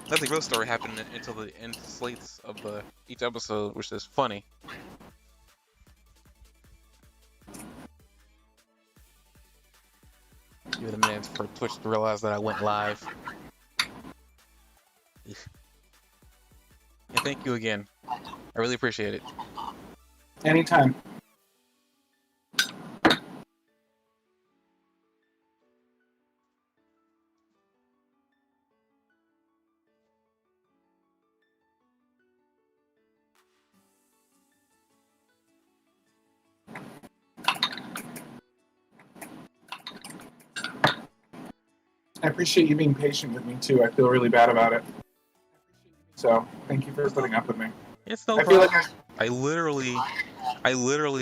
nothing real story happened until the end slates of each episode, which is funny. Give it a minute for Twitch to realize that I went live. And thank you again. I really appreciate it. Anytime. I appreciate you being patient with me too. I feel really bad about it. So thank you for putting up with me. It's no problem. I literally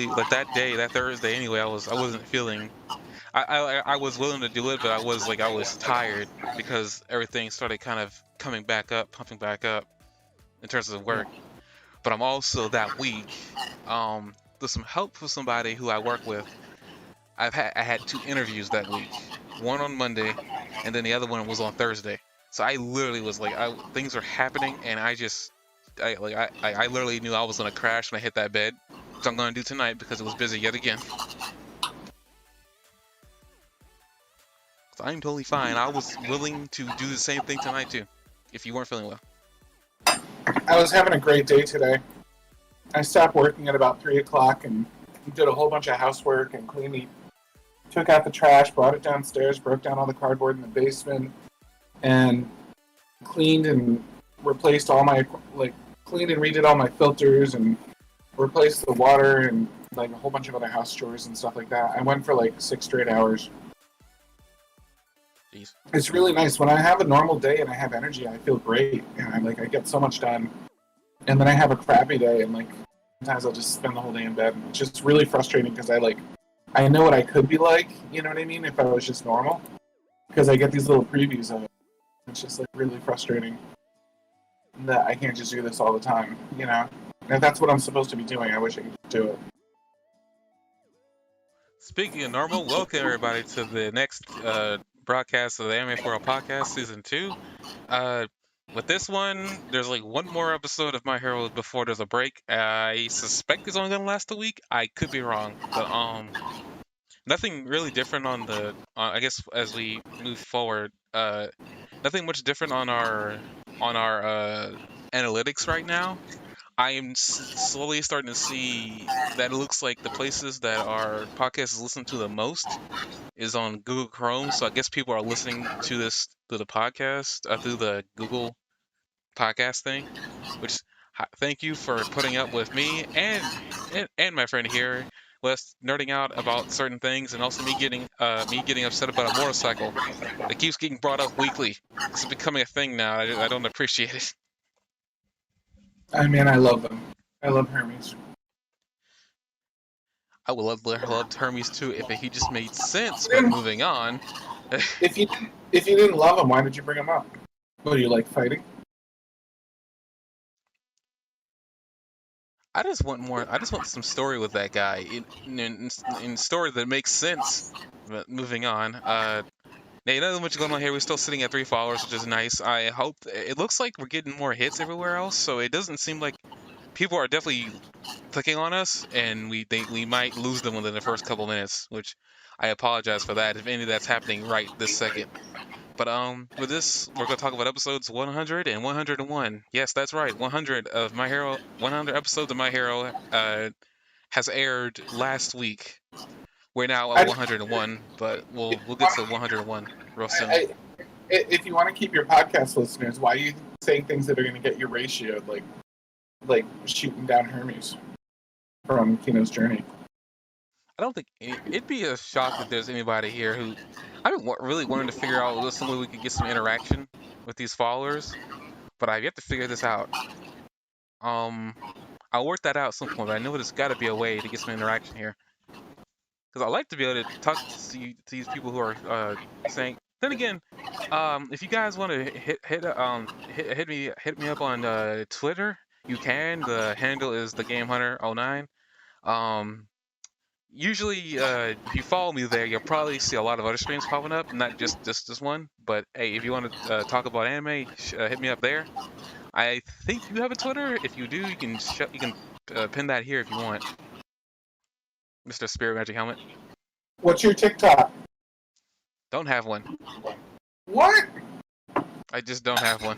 like that day, that Thursday anyway, I wasn't feeling. I was willing to do it, but I was tired because everything started kind of coming back up, pumping back up in terms of work. But I'm also that week, with some help with somebody who I work with. I had 2 interviews that week, one on Monday, and then the other one was on Thursday. So I literally was like, things are happening, and I literally knew I was gonna crash when I hit that bed, which I'm gonna do tonight because it was busy yet again. So I'm totally fine. I was willing to do the same thing tonight too, if you weren't feeling well. I was having a great day today. I stopped working at about 3 o'clock and did a whole bunch of housework and cleaned took out the trash, brought it downstairs, broke down all the cardboard in the basement, and cleaned and replaced all my cleaned and redid all my filters and replaced the water and like a whole bunch of other house chores and stuff like that. I went for like 6 straight hours. Jeez. It's really nice when I have a normal day and I have energy. I feel great and I get so much done. And then I have a crappy day and like sometimes I'll just spend the whole day in bed. It's just really frustrating because I know what I could be like, you know what I mean, if I was just normal. Because I get these little previews of it. It's just like really frustrating that I can't just do this all the time, you know? And if that's what I'm supposed to be doing, I wish I could do it. Speaking of normal, welcome everybody to the next broadcast of the Anime4All podcast, season 2. With this one, there's like one more episode of My Hero before there's a break. I suspect it's only gonna last a week. I could be wrong, but nothing really different on the. I guess as we move forward, nothing much different on our analytics right now. I am slowly starting to see that it looks like the places that our podcast is listened to the most is on Google Chrome. So I guess people are listening to this through the podcast, through the Google podcast thing. Which thank you for putting up with me and my friend here, with nerding out about certain things, and also me getting upset about a motorcycle that keeps getting brought up weekly. It's becoming a thing now. I don't appreciate it. I mean, I love them. I love Hermes. I would love Hermes too if he just made sense. But moving on. If you didn't love him, why did you bring him up? What, do you like fighting? I just want more. I just want some story with that guy in story that makes sense. But moving on. Now, nothing much going on here. We're still sitting at 3 followers, which is nice. I hope it looks like we're getting more hits everywhere else, so it doesn't seem like people are definitely clicking on us, and we think we might lose them within the first couple minutes, which I apologize for that if any of that's happening right this second. But with this, we're gonna talk about episodes 100 and 101. Yes, that's right. 100 of My Hero, 100 episodes of My Hero has aired last week. We're now at 101, but we'll get to 101 real soon. If you want to keep your podcast listeners, why are you saying things that are going to get you ratioed, like shooting down Hermes from Kino's Journey? I don't think it'd be a shock if there's anybody here who I've been really wanting to figure out some way we could get some interaction with these followers, but I've yet to figure this out. I'll work that out at some point, but I know there's got to be a way to get some interaction here. Because I like to be able to talk to these people who are saying. Then again, if you guys want to hit me up on Twitter, you can. The handle is thegamehunter09. Usually, if you follow me there, you'll probably see a lot of other streams popping up, not just this one. But hey, if you want to talk about anime, hit me up there. I think you have a Twitter. If you do, you can pin that here if you want, Mr. Spirit Magic Helmet. What's your TikTok? Don't have one. What? I just don't have one.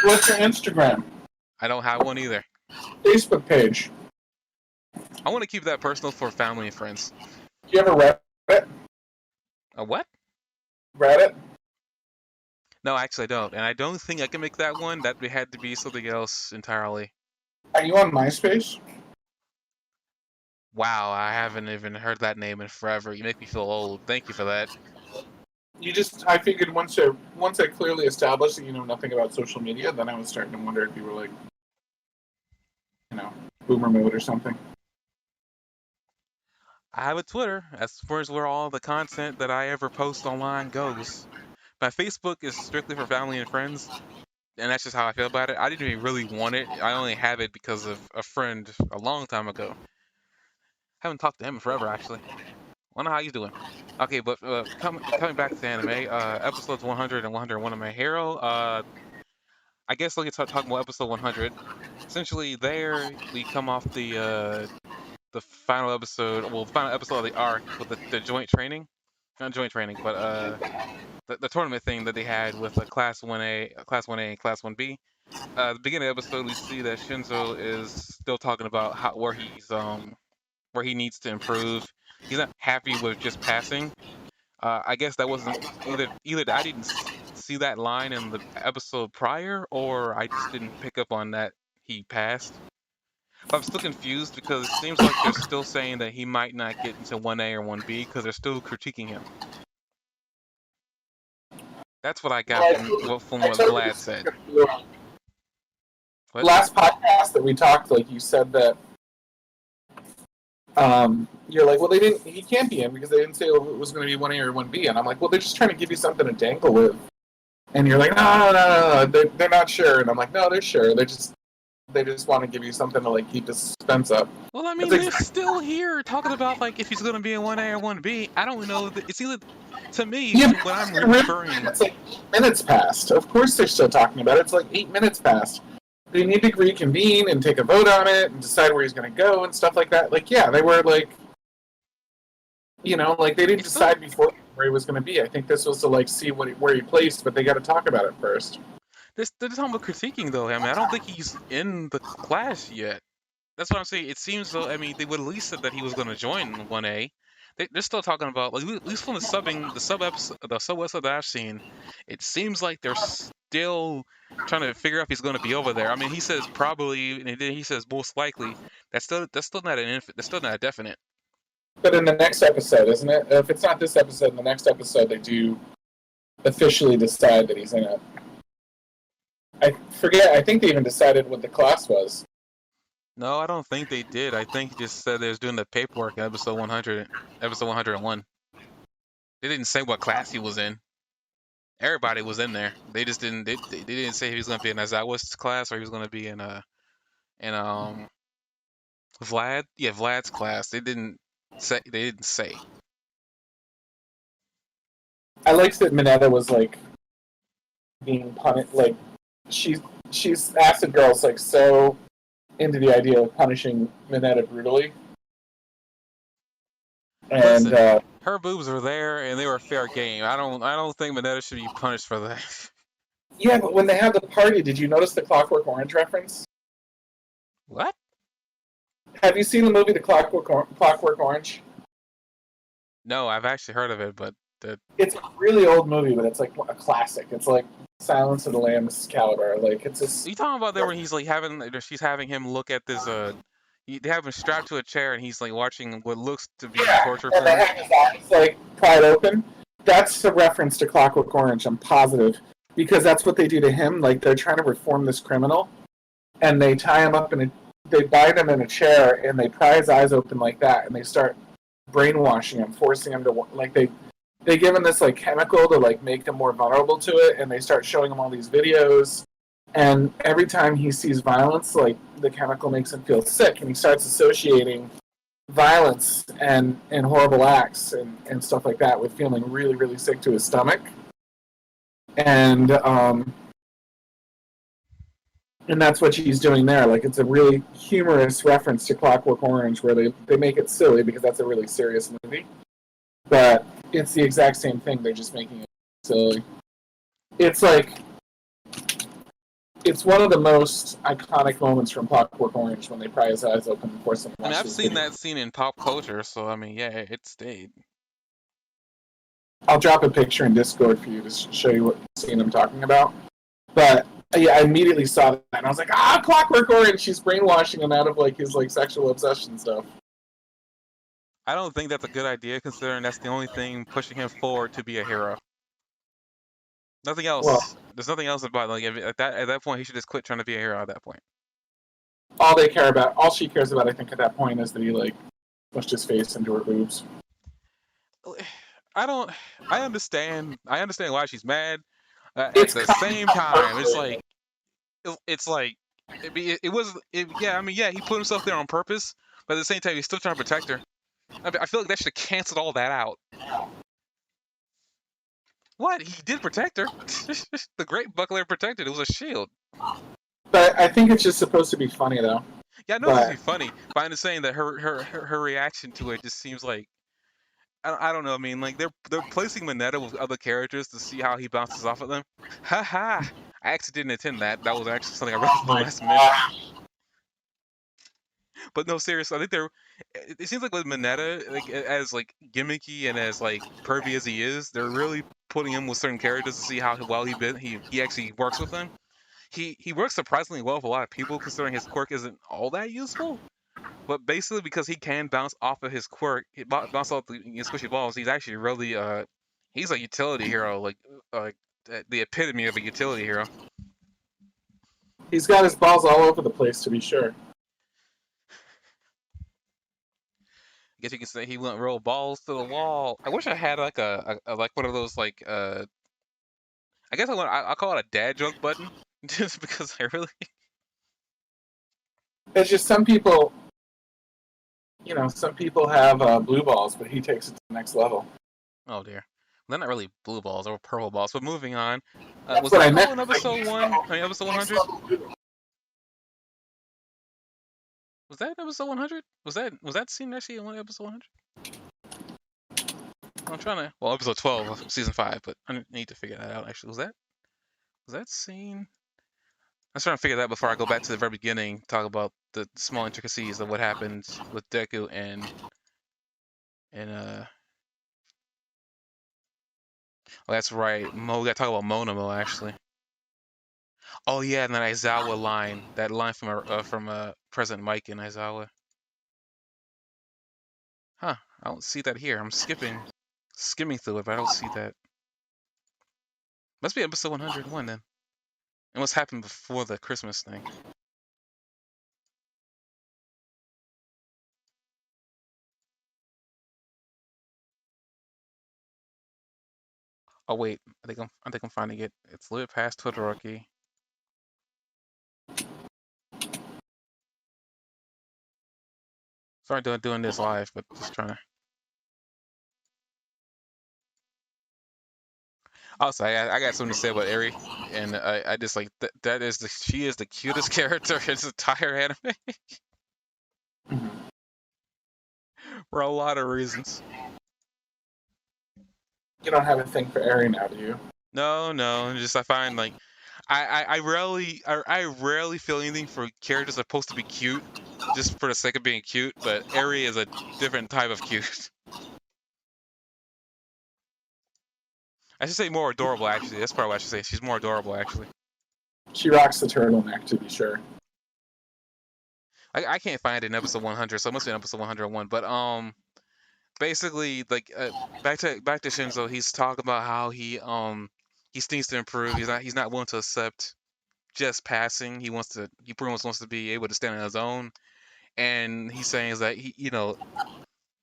What's your Instagram? I don't have one either. Facebook page? I want to keep that personal for family and friends. Do you ever Reddit? A what? Reddit? No, actually, I don't. And I don't think I can make that one. That had to be something else entirely. Are you on MySpace? Wow, I haven't even heard that name in forever. You make me feel old. Thank you for that. I figured once I clearly established that you know nothing about social media, then I was starting to wonder if you were like, boomer mode or something. I have a Twitter, as far as where all the content that I ever post online goes. My Facebook is strictly for family and friends, and that's just how I feel about it. I didn't even really want it. I only have it because of a friend a long time ago. Haven't talked to him in forever, actually. Wonder how he's doing. Okay, but coming back to anime, episodes 100 and 101 of My Hero. I guess let's start talking about episode 100. Essentially, there we come off the final episode, well, the final episode of the arc with the joint training, not joint training, but the tournament thing that they had with the Class 1A, Class 1A, and Class 1B. The beginning of the episode, we see that Shinzo is still talking about where he needs to improve. He's not happy with just passing. I guess that wasn't either I didn't see that line in the episode prior, or I just didn't pick up on that he passed. But I'm still confused because it seems like they're still saying that he might not get into 1A or 1B because they're still critiquing him. That's what I got from what Vlad said. What? Last podcast that we talked, like you said that you're like, well, he can't be in because they didn't say it was going to be 1A or 1B. And I'm like, well, they're just trying to give you something to dangle with. And you're like, no, they're not sure. And I'm like, no, they're sure. They just want to give you something to like keep the suspense up. Well, I mean, they're still here talking about like if he's going to be in 1A or 1B. I don't know. It's either, to me, when I'm referring. It's like 8 minutes past. Of course they're still talking about it. It's like 8 minutes past. They need to reconvene and take a vote on it and decide where he's going to go and stuff like that. Like, yeah, they were like, like they didn't decide before where he was going to be. I think this was to like see where he placed, but they got to talk about it first. They're talking about critiquing though. I mean, I don't think he's in the class yet. That's what I'm saying. It seems though. I mean, they would at least said that he was going to join 1A. They're still talking about, like, at least from the sub episode that I've seen, it seems like they're still trying to figure out if he's going to be over there. I mean, he says probably, and then he says most likely. That's still not that's still not a definite. But in the next episode, isn't it? If it's not this episode, in the next episode, they do officially decide that he's in it. I forget. I think they even decided what the class was. No, I don't think they did. I think he just said they was doing the paperwork in episode 100, episode 101. They didn't say what class he was in. Everybody was in there. They just didn't. They didn't say he was going to be in Azawa's class or he was going to be in Vlad. Yeah, Vlad's class. They didn't say. I liked that Mineta was like being punished. Like she's Acid Girl's like so into the idea of punishing Mineta brutally. And listen, her boobs were there and they were fair game. I don't think Mineta should be punished for that. Yeah, but when they had the party, did you notice the Clockwork Orange reference? What? Have you seen the movie The Clockwork Orange? No, I've actually heard of it, but it's a really old movie, but it's like a classic. It's like Silence of the Lambs caliber. Like it's just. Are you talking about there when he's like she's having him look at this they have him strapped to a chair and he's like watching what looks to be torture and they have his eyes like pried open. That's a reference to Clockwork Orange, I'm positive, because that's what they do to him. Like they're trying to reform this criminal, and they tie him up they bind him in a chair and they pry his eyes open like that, and they start brainwashing him, forcing him to like they give him this like chemical to like make him more vulnerable to it, and they start showing him all these videos. And every time he sees violence, like the chemical makes him feel sick, and he starts associating violence and horrible acts and stuff like that, with feeling really, really sick to his stomach. And and that's what she's doing there. Like, it's a really humorous reference to Clockwork Orange, where they make it silly because that's a really serious movie. But it's the exact same thing. They're just making it silly. It's like, it's one of the most iconic moments from Clockwork Orange when they pry his eyes open and force him to I mean, watch I've this seen video. that scene in pop culture, so I mean, yeah, it stayed. I'll drop a picture in Discord for you to show you what scene I'm talking about. But yeah, I immediately saw that and I was like, Clockwork Orange! She's brainwashing him out of like his like sexual obsession stuff. I don't think that's a good idea, considering that's the only thing pushing him forward to be a hero. Nothing Well, else. There's nothing else about like at that point he should just quit trying to be a hero at that point. all she cares about, I think, at that point is that he like pushed his face into her boobs. I don't. I understand. I understand why she's mad. At It's the coming same from time, it's her. like it's like it was. Yeah, I mean, yeah, he put himself there on purpose, but at the same time, he's still trying to protect her. I feel like that should have canceled all that out. What? He did protect her. The Great Buckler protected. It was a shield. But I think it's just supposed to be funny, though. Yeah, I know this But would be funny, but I'm just saying that her reaction to it just seems like I don't know. I mean, like they're placing Mineta with other characters to see how he bounces off of them. Ha ha! I actually didn't intend that. That was actually something I read oh at the my last minute. god, But no, seriously, I think they're. It seems like with Mineta, like as like gimmicky and as like pervy as he is, they're really putting him with certain characters to see how well he actually works with them. He works surprisingly well with a lot of people, considering his quirk isn't all that useful. But basically, because he can bounce off of his quirk, bounce off the squishy balls, he's actually really he's a utility hero, like uh, the epitome of a utility hero. he's got his balls all over the place, to be sure. I guess you could say he went real balls to the wall. I wish I had like a like one of those like I guess I call it a dad joke button, just because I really It's just some people have blue balls, but he takes it to the next level. oh dear. They're not really blue balls or purple balls. But moving on, That's was what that I all meant. in Like, episode one? I mean, episode 100. Was that episode 100? Was that scene actually in one episode 100? I'm trying to. Well, episode 12 of season 5, but I need to figure that out. Actually, was that scene? I was trying to figure that out before I go back to the very beginning, talk about the small intricacies of what happened with Deku and Oh, that's right. We gotta talk about Monamo actually. Oh yeah, and that Aizawa line, that line from President Mike and Aizawa. Huh? I don't see that here. I'm skimming through it, but I don't see that. Must be episode 101 then. And what's happened before the Christmas thing? Oh wait, I think I'm finding it. It's a little bit past Todoroki. Sorry doing this live, but just trying to. Also, I got something to say about Eri, and I just like she is the cutest character in this entire anime for a lot of reasons. You don't have a thing for Eri now, do you? No, just I find like I rarely feel anything for characters that are supposed to be cute just for the sake of being cute, but Eri is a different type of cute. I should say more adorable actually. That's probably what I should say. She's more adorable actually. She rocks the turtleneck, to be sure. I can't find it in episode 100, so it must be in episode 101. But basically like back to Shinzo, he's talking about how he needs to improve. He's not willing to accept just passing. He pretty much wants to be able to stand on his own. And he's saying is that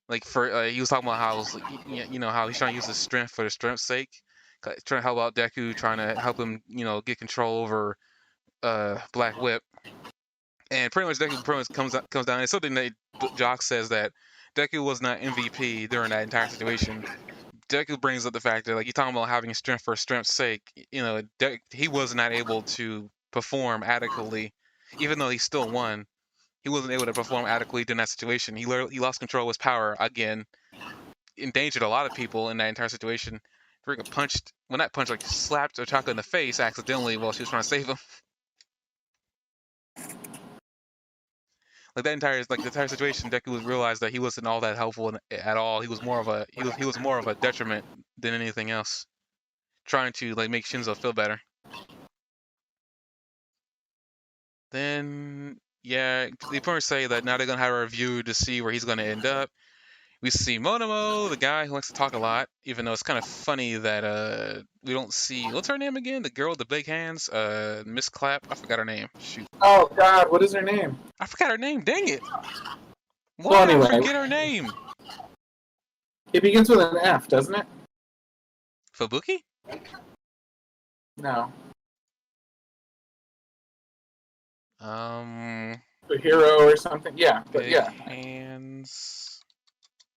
like for he was talking about how how he's trying to use his strength for the strength's sake, trying to help out Deku, trying to help him get control over Black Whip. And pretty much Deku pretty much comes down. It's something that Jock says that Deku was not MVP during that entire situation. Deku brings up the fact that, like, you're talking about having strength for strength's sake. You know, he was not able to perform adequately, even though he still won. He wasn't able to perform adequately in that situation. He lost control of his power again, endangered a lot of people in that entire situation. Freaking punched, well, not punched, like slapped Ochako in the face accidentally while she was trying to save him. Like that entire, like the entire situation, Deku was realized that he wasn't all that helpful at all. He was more of a he was more of a detriment than anything else, trying to like make Shinzo feel better. Then yeah, they pretty much say that now they're gonna have a review to see where he's gonna end up. We see Monomo, the guy who likes to talk a lot, even though it's kind of funny that we don't see, what's her name again? The girl with the big hands, Miss Clap. I forgot her name. Shoot, Oh God, what is her name? I forgot her name. Dang it! Why Well, did I anyway, forget her name? it begins with an F, doesn't it? Fubuki? No. Um, A hero or something? Yeah, but big yeah. hands.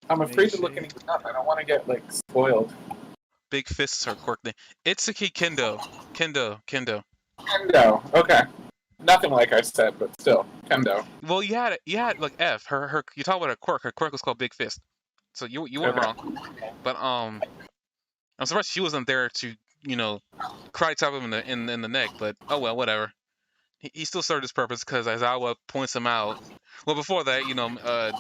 I'm afraid to look anything up. I don't want to get like spoiled. Big fists are quirk name. Itsuki Kendo. Kendo. Kendo. Okay. Nothing like I said, but still, Kendo. Well, you had like F. You talk about her quirk. Her quirk was called Big Fist. So you weren't Okay. wrong. But I'm surprised she wasn't there to, you know, karate chop him in the neck. But oh well, whatever. He still served his purpose because Aizawa points him out. Well, before that, you know,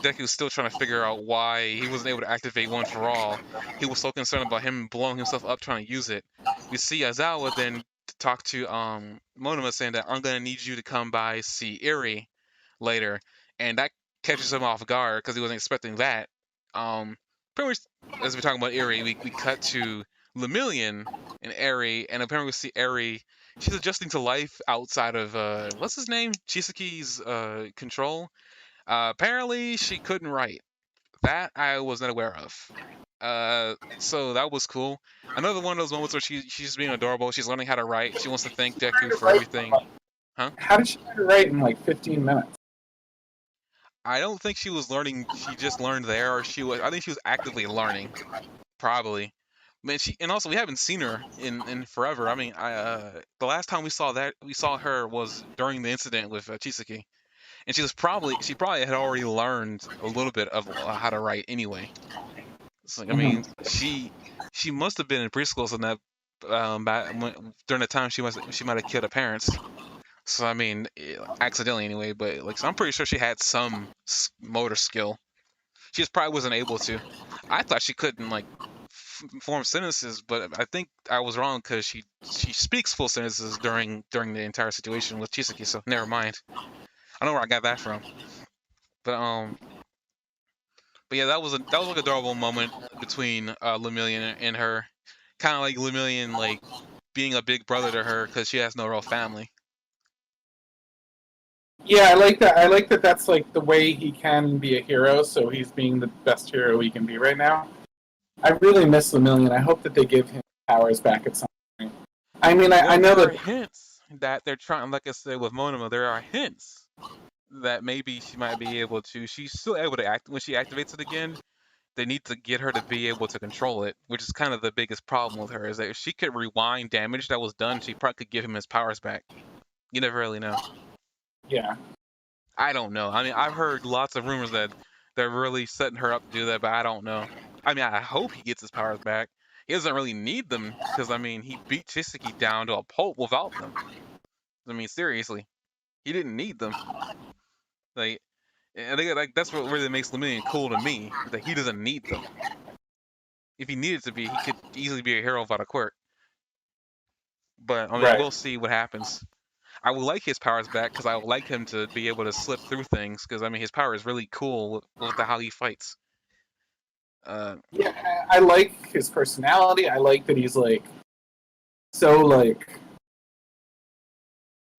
Deku's still trying to figure out why he wasn't able to activate One for All. He was so concerned about him blowing himself up trying to use it. We see Aizawa then talk to Monoma saying that I'm gonna need you to come by see Eri later, and that catches him off guard because he wasn't expecting that. Pretty much as we're talking about Eri, we cut to Lemillion and Eri, and apparently we see Eri. She's adjusting to life outside of what's his name, Chisaki's control. Apparently she couldn't write. That I was not aware of. So that was cool. Another one of those moments where she's being adorable. She's learning how to write. She wants to thank Deku for everything. Huh? How did she learn to write in like 15 minutes? I don't think she was learning. She just learned there, or she was. I think she was actively learning, probably. Man, and also we haven't seen her in forever. I mean, the last time we saw her was during the incident with Chisaki, and she probably had already learned a little bit of how to write anyway. So, I mean, she must have been in preschool in that during the time she might have killed her parents. So I mean, accidentally anyway. But like, so I'm pretty sure she had some motor skill. She just probably wasn't able to. I thought she couldn't like form sentences, but I think I was wrong because she speaks full sentences during the entire situation with Chisaki. So never mind. I don't know where I got that from. But yeah, that was like a adorable moment between Lemillion and her. Kind of like Lemillion like being a big brother to her because she has no real family. Yeah, I like that. I like that. That's like the way he can be a hero. So he's being the best hero he can be right now. I really miss Lemillion. I hope that they give him powers back at some point. I mean, I know there that are hints that they're trying. Like I said with Monoma, there are hints that maybe she might be able to. She's still able to act when she activates it again. They need to get her to be able to control it, which is kind of the biggest problem with her. Is that if she could rewind damage that was done, she probably could give him his powers back. You never really know. yeah. I don't know. I mean, I've heard lots of rumors that they're really setting her up to do that, but I don't know. I mean, I hope he gets his powers back. He doesn't really need them because I mean, he beat Chisaki down to a pulp without them. I mean, seriously, he didn't need them. Like, I think like that's what really makes Lemillion cool to me. That he doesn't need them. If he needed to be, he could easily be a hero without a quirk. But I mean, Right. we'll see what happens. I would like his powers back because I would like him to be able to slip through things because I mean his power is really cool with how he fights. Yeah, I like his personality. I like that he's like so like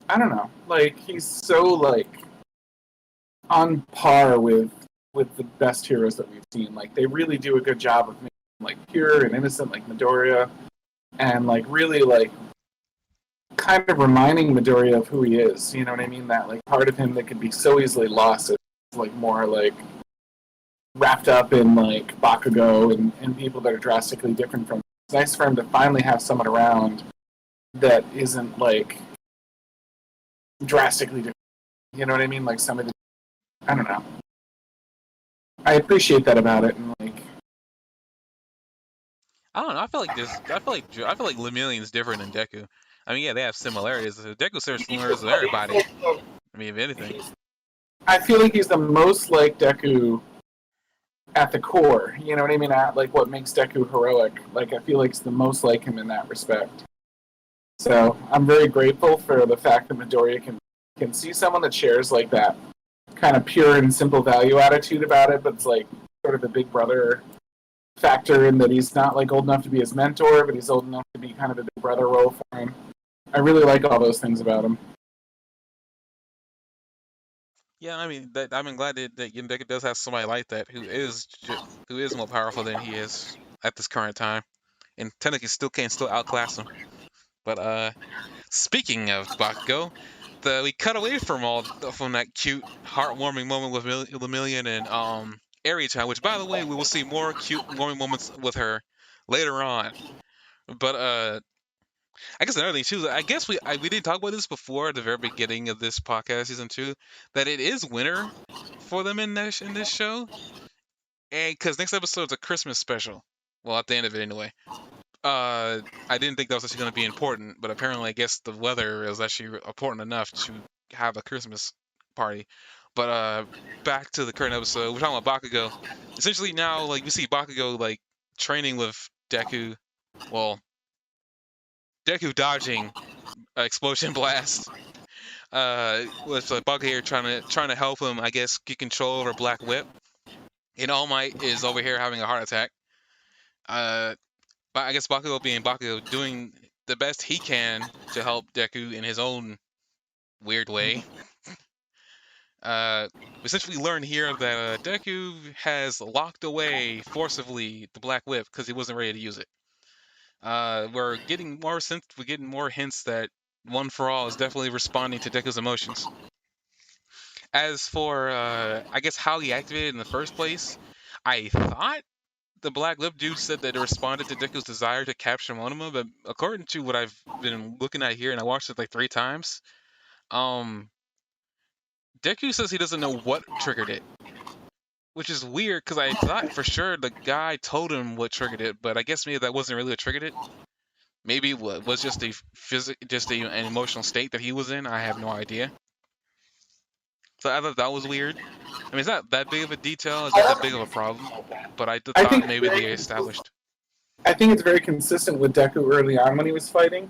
I don't know, like he's so like on par with the best heroes that we've seen. Like they really do a good job of making him, like pure and innocent, like Midoriya, and like really like kind of reminding Midoriya of who he is. You know what I mean? That like part of him that could be so easily lost is like more like wrapped up in like Bakugo and people that are drastically different from him. It's nice for him to finally have someone around that isn't like drastically different. You know what I mean? Like somebody, I don't know. I appreciate that about it, and like I don't know. I feel like Lemillion's different than Deku. I mean, yeah, they have similarities. Deku shares similarities with everybody. I mean, if anything. I feel like he's the most like Deku at the core. You know what I mean? At like what makes Deku heroic. Like I feel like it's the most like him in that respect. So I'm very grateful for the fact that Midoriya can see someone that shares like that kind of pure and simple value attitude about it, but it's like sort of a big brother factor in that he's not like old enough to be his mentor, but he's old enough to be kind of a big brother role for him. I really like all those things about him. Yeah, I mean, I'm glad that Deku does have somebody like that who is more powerful than he is at this current time, and technically still outclass him. But speaking of Bakugo, we cut away from that cute, heartwarming moment with Lemillion and Eri-chan, which by the way, we will see more cute, warming moments with her later on. But I guess another thing too, I guess we didn't talk about this before at the very beginning of this podcast season 2, that it is winter for them in this show, and because next episode's a Christmas special. Well, at the end of it anyway. I didn't think that was actually going to be important, but apparently, I guess the weather is actually important enough to have a Christmas party. But back to the current episode, we're talking about Bakugo. Essentially, now like we see Bakugo like training with Deku. Well, Deku dodging explosion blast. With Bakugo here trying to help him, I guess, get control over Black Whip. And All Might is over here having a heart attack. Uh, but I guess Bakugo being Bakugo, doing the best he can to help Deku in his own weird way. We essentially learn here that Deku has locked away forcibly the Black Whip because he wasn't ready to use it. We're getting more hints that One for All is definitely responding to Deku's emotions. As for I guess how he activated in the first place, I thought the Black Lip dude said that it responded to Deku's desire to capture Monoma, but according to what I've been looking at here, and I watched it like 3 times, um, Deku says he doesn't know what triggered it, which is weird because I thought for sure the guy told him what triggered it, but I guess maybe that wasn't really what triggered it. Maybe it was just an emotional state that he was in. I have no idea. So I thought that was weird. I mean, it's not that big of a detail. It's not that big of a problem, but I I thought think maybe they established. I think it's very consistent with Deku early on when he was fighting.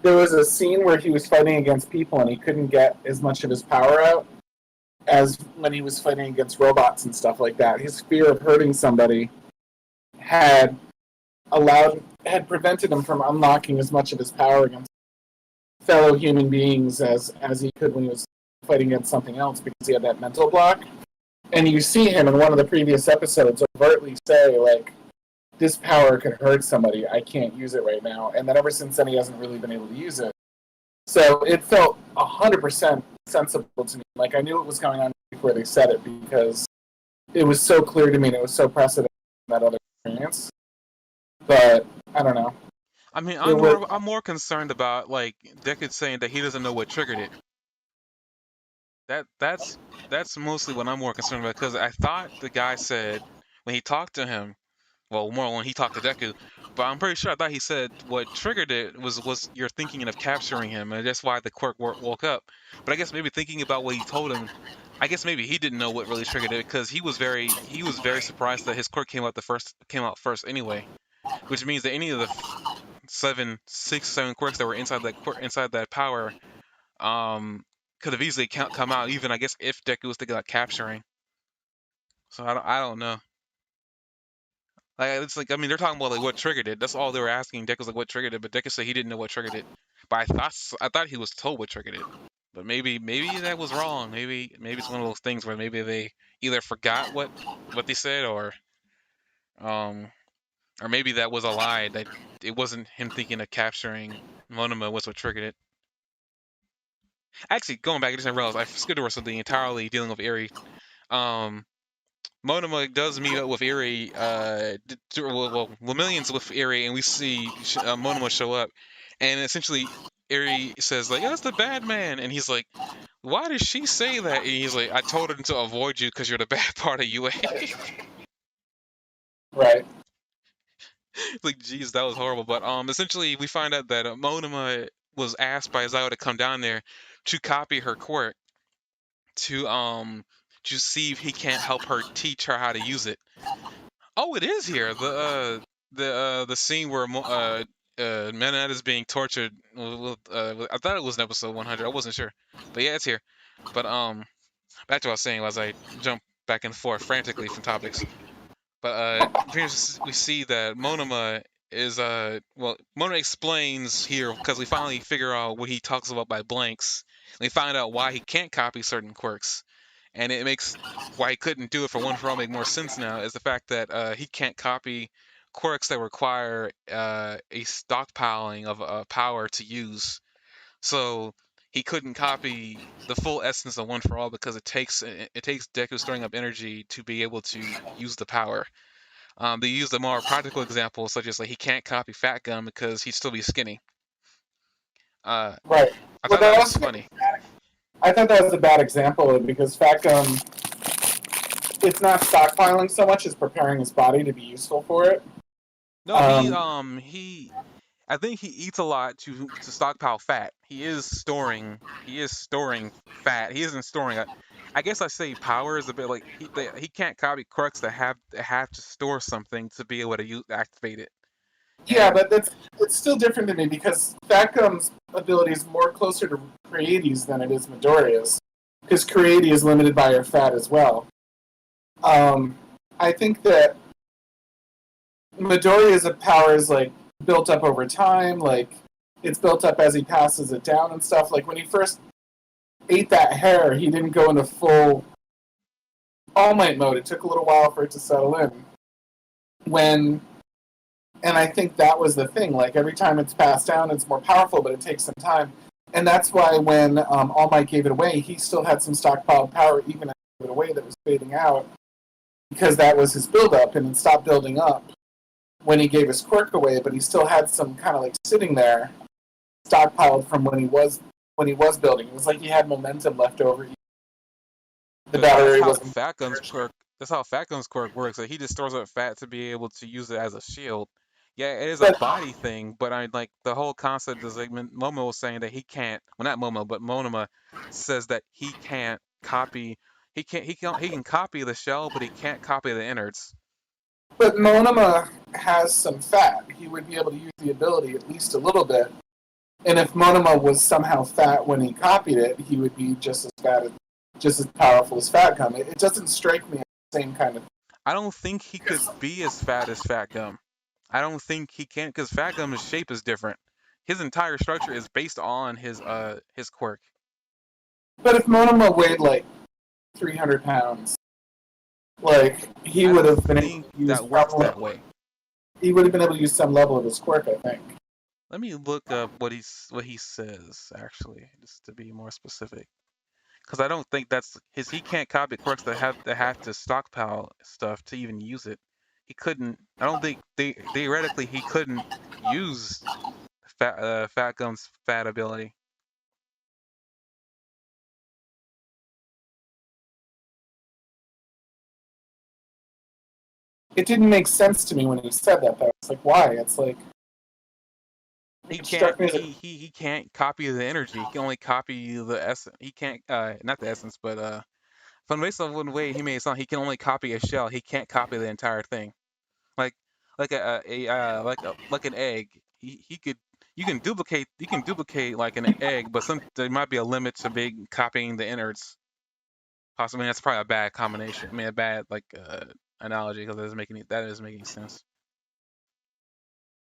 There was a scene where he was fighting against people and he couldn't get as much of his power out as when he was fighting against robots and stuff like that. His fear of hurting somebody had prevented him from unlocking as much of his power against fellow human beings as he could when he was fighting against something else because he had that mental block. And you see him in one of the previous episodes overtly say, like, this power could hurt somebody. I can't use it right now. And then ever since then, he hasn't really been able to use it. So it felt 100% sensible to me. Like, I knew what was going on before they said it because it was so clear to me and it was so precedent in that other experience. But I don't know. I mean, It was, I'm more concerned about like Deku saying that he doesn't know what triggered it. That's mostly what I'm more concerned about because I thought the guy said when he talked to him, well, more when he talked to Deku, but I'm pretty sure I thought he said what triggered it was your thinking of capturing him, and that's why the quirk woke up. But I guess maybe thinking about what he told him, I guess maybe he didn't know what really triggered it because he was very surprised that his quirk came out first anyway, which means that any of the 7 quirks that were inside that power um could have easily come out even I guess if Deku was thinking about capturing. So I don't know. Like it's like I mean they're talking about like what triggered it. That's all they were asking. Deku was like what triggered it, but Deku said he didn't know what triggered it. But I thought he was told what triggered it. But maybe that was wrong. Maybe it's one of those things where maybe they either forgot what they said um or maybe that was a lie that it wasn't him thinking of capturing Monoma was what triggered it. Actually, going back, I just realized I skipped over something entirely dealing with Eri. Um, Monoma does meet up with Eri, well, Lemillions with Eri, and we see Monoma show up, and essentially Eri says like, "That's the bad man," and he's like, "Why did she say that?" And he's like, "I told her to avoid you because you're the bad part of UA." Right. Like, geez, that was horrible. But essentially we find out that Monoma was asked by Zao to come down there to copy her quirk to see if he can't help her teach her how to use it. Oh, it is here. The scene where Manette is being tortured. I thought it was in episode 100. I wasn't sure, but yeah, it's here. But back to what I was saying as I jump back and forth frantically from topics. But pretty much we see that Monoma is well, Monoma explains here because we finally figure out what he talks about by blanks. And we find out why he can't copy certain quirks, and it makes why he couldn't do it for One for All make more sense now is the fact that he can't copy quirks that require a stockpiling of power to use. So he couldn't copy the full essence of One for All because it takes Deku storing up energy to be able to use the power. They use a more practical example, such as like he can't copy Fat Gum because he'd still be skinny. Uh, Right. I Well, thought that that was was. funny. I thought that was a bad example because Factum, it's not stockpiling so much as preparing his body to be useful for it. No, Um, I think he eats a lot to stockpile fat. He is storing fat. He isn't storing. I guess I say power is a bit like he can't copy quirks that have to store something to be able to activate it. yeah, And but it's still different to me because Factum's ability is more closer to Creades than it is Midoriya's. Because Creade is limited by her fat as well. Um, I think that Midoriya's power is like built up over time, like it's built up as he passes it down and stuff. Like when he first ate that hair, he didn't go into full All Might mode. It took a little while for it to settle in. When and I think that was the thing. Like every time it's passed down, it's more powerful, but it takes some time. And that's why when All Might gave it away, he still had some stockpiled power, even as he gave it away, that was fading out because that was his buildup, and it stopped building up when he gave his quirk away. But he still had some kind of like sitting there, stockpiled from when he was building. It was like he had momentum left over. The but that's battery how wasn't Fat Gun's charged. quirk. That's how Fat Gun's quirk works. Like he just stores up fat to be able to use it as a shield. Yeah, it is a But body thing, but I like the whole concept is like Momo was saying that he can't. Well, not Momo, but Monoma says that he can't copy. He can copy the shell, but he can't copy the innards. Monoma has some fat. He would be able to use the ability at least a little bit. And if Monoma was somehow fat when he copied it, he would be just as fat, just as powerful as Fat Gum. It doesn't strike me as the same kind of. I don't think he could be as fat as Fat Gum. I don't think he can because Fat Gum's shape is different. His entire structure is based on his quirk. But if Monoma weighed like 300 pounds, like he I would don't have been able think to use that works probably that way. he would have been able to use some level of his quirk, I think. Let me look up what he says actually, just to be more specific. Because I don't think that's his. He can't copy quirks that have to stockpile stuff to even use it. He couldn't. I don't think theoretically he couldn't use Fat Gum's fat ability. It didn't make sense to me when he said that. Though it's like why? It's like He it can't. struck me as a, He can't copy the energy. He can only copy the essence. He can't. Not the essence, but from based on one way he made it sound, he can only copy a shell. He can't copy the entire thing. Like like an egg. He could you can duplicate like an egg, but there might be a limit to big copying the innards. Possibly that's probably a bad combination. I mean a bad like analogy because that doesn't make any sense.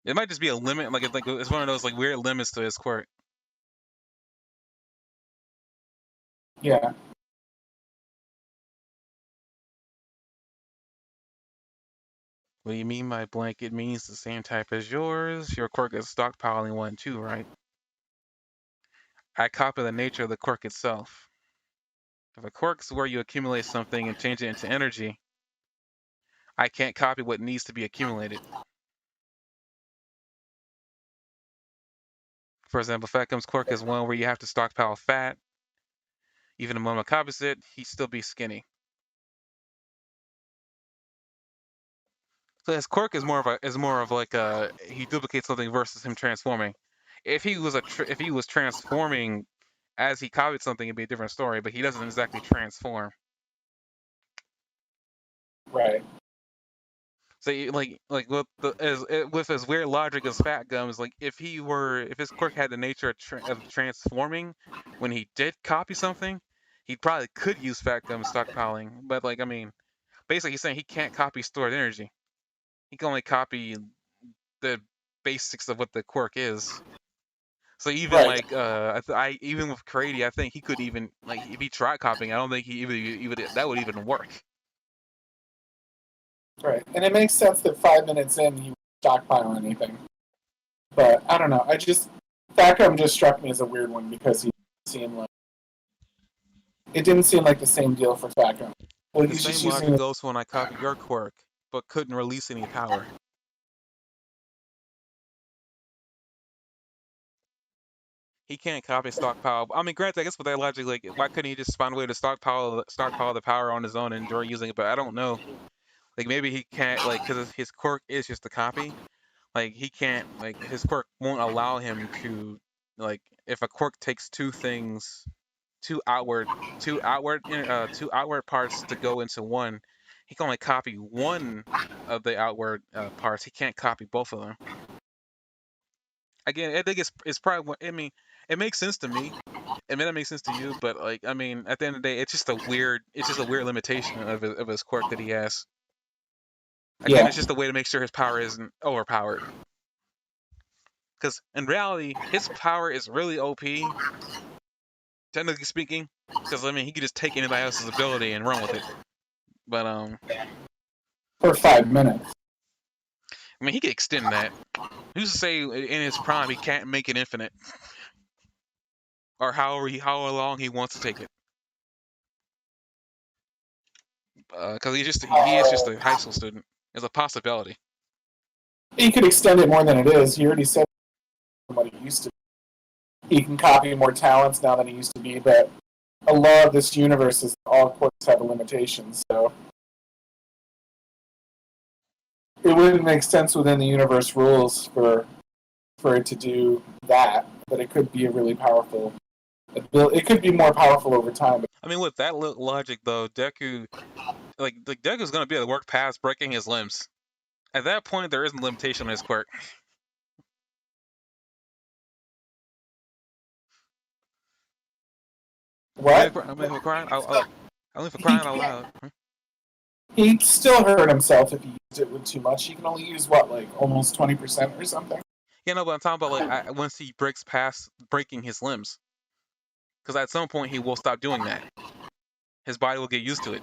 It might just be a limit, like it's one of those like weird limits to his quirk. yeah. What do you mean by blank? It means the same type as yours. Your quirk is stockpiling one too, right? I copy the nature of the quirk itself. If a quirk's where you accumulate something and change it into energy, I can't copy what needs to be accumulated. For example, Fat Gum's quirk is one where you have to stockpile fat. Even if Momo copies it, he'd still be skinny. So his quirk is more of like he duplicates something versus him transforming. If he was transforming as he copied something, it'd be a different story. But he doesn't exactly transform. Right. So like with his weird logic as Fat Gums, like if his quirk had the nature of transforming when he did copy something, he probably could use Fat Gums stockpiling. But like I mean, basically he's saying he can't copy stored energy. He can only copy the basics of what the quirk is. So even Right. like I even with Crady, I think he could even like if he tried copying, I don't think he even that would even work. Right. And it makes sense that 5 minutes in he would stockpile anything. But I don't know. Thackum just struck me as a weird one because it didn't seem like the same deal for Thackum. Well, The he's same just logic using goes for when I copied your quirk, but couldn't release any power. He can't copy stockpile. I mean, granted, I guess with that logic, like, why couldn't he just find a way to stockpile the power on his own and enjoy using it? But I don't know. Like, maybe he can't, like, because his quirk is just a copy. Like, he can't, like, his quirk won't allow him to, like, if a quirk takes two outward, two outward parts to go into one, he can only copy one of the outward parts. He can't copy both of them. Again, I think it's probably. I mean, it makes sense to me. It may not make sense to you, but like, I mean, at the end of the day, it's just a weird limitation of his quirk that he has. Again, Yeah. it's just a way to make sure his power isn't overpowered. Because in reality, his power is really OP, technically speaking. Because I mean, he could just take anybody else's ability and run with it. But For 5 minutes. I mean, he could extend that. Who's to say in his prime he can't make it infinite, or how long he wants to take it? Because he is just a high school student. It's a possibility. He could extend it more than it is. He already said what he used to be. He can copy more talents now than he used to be, but a law of this universe is all quirks have a limitation, so it wouldn't make sense within the universe rules for it to do that, but it could be a really powerful. It could be more powerful over time. I mean, with that logic though, Deku, like Deku's gonna be able to work past breaking his limbs. At that point, there isn't a limitation on his quirk. What? I mean, for crying, only for crying out loud. He'd still hurt himself if he used it with too much. He can only use what, like almost 20% or something. Yeah, no, but I'm talking about like once he breaks past breaking his limbs, because at some point he will stop doing that. His body will get used to it,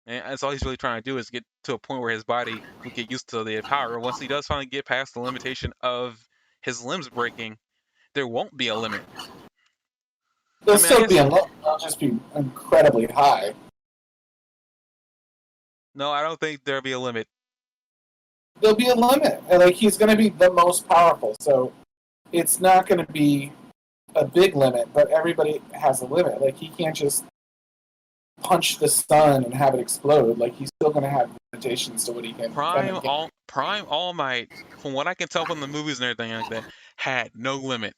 and that's all he's really trying to do is get to a point where his body will get used to the power. Once he does finally get past the limitation of his limbs breaking, there won't be a limit. They'll I mean, I still guess be they'll just be incredibly high. no, I don't think there'll be a limit. There'll be a limit. And, like, he's going to be the most powerful, so it's not going to be a big limit, but everybody has a limit. Like, he can't just punch the sun and have it explode. Like, he's still going to have limitations to what he can. Prime All Might, from what I can tell from the movies and everything like that, had no limit.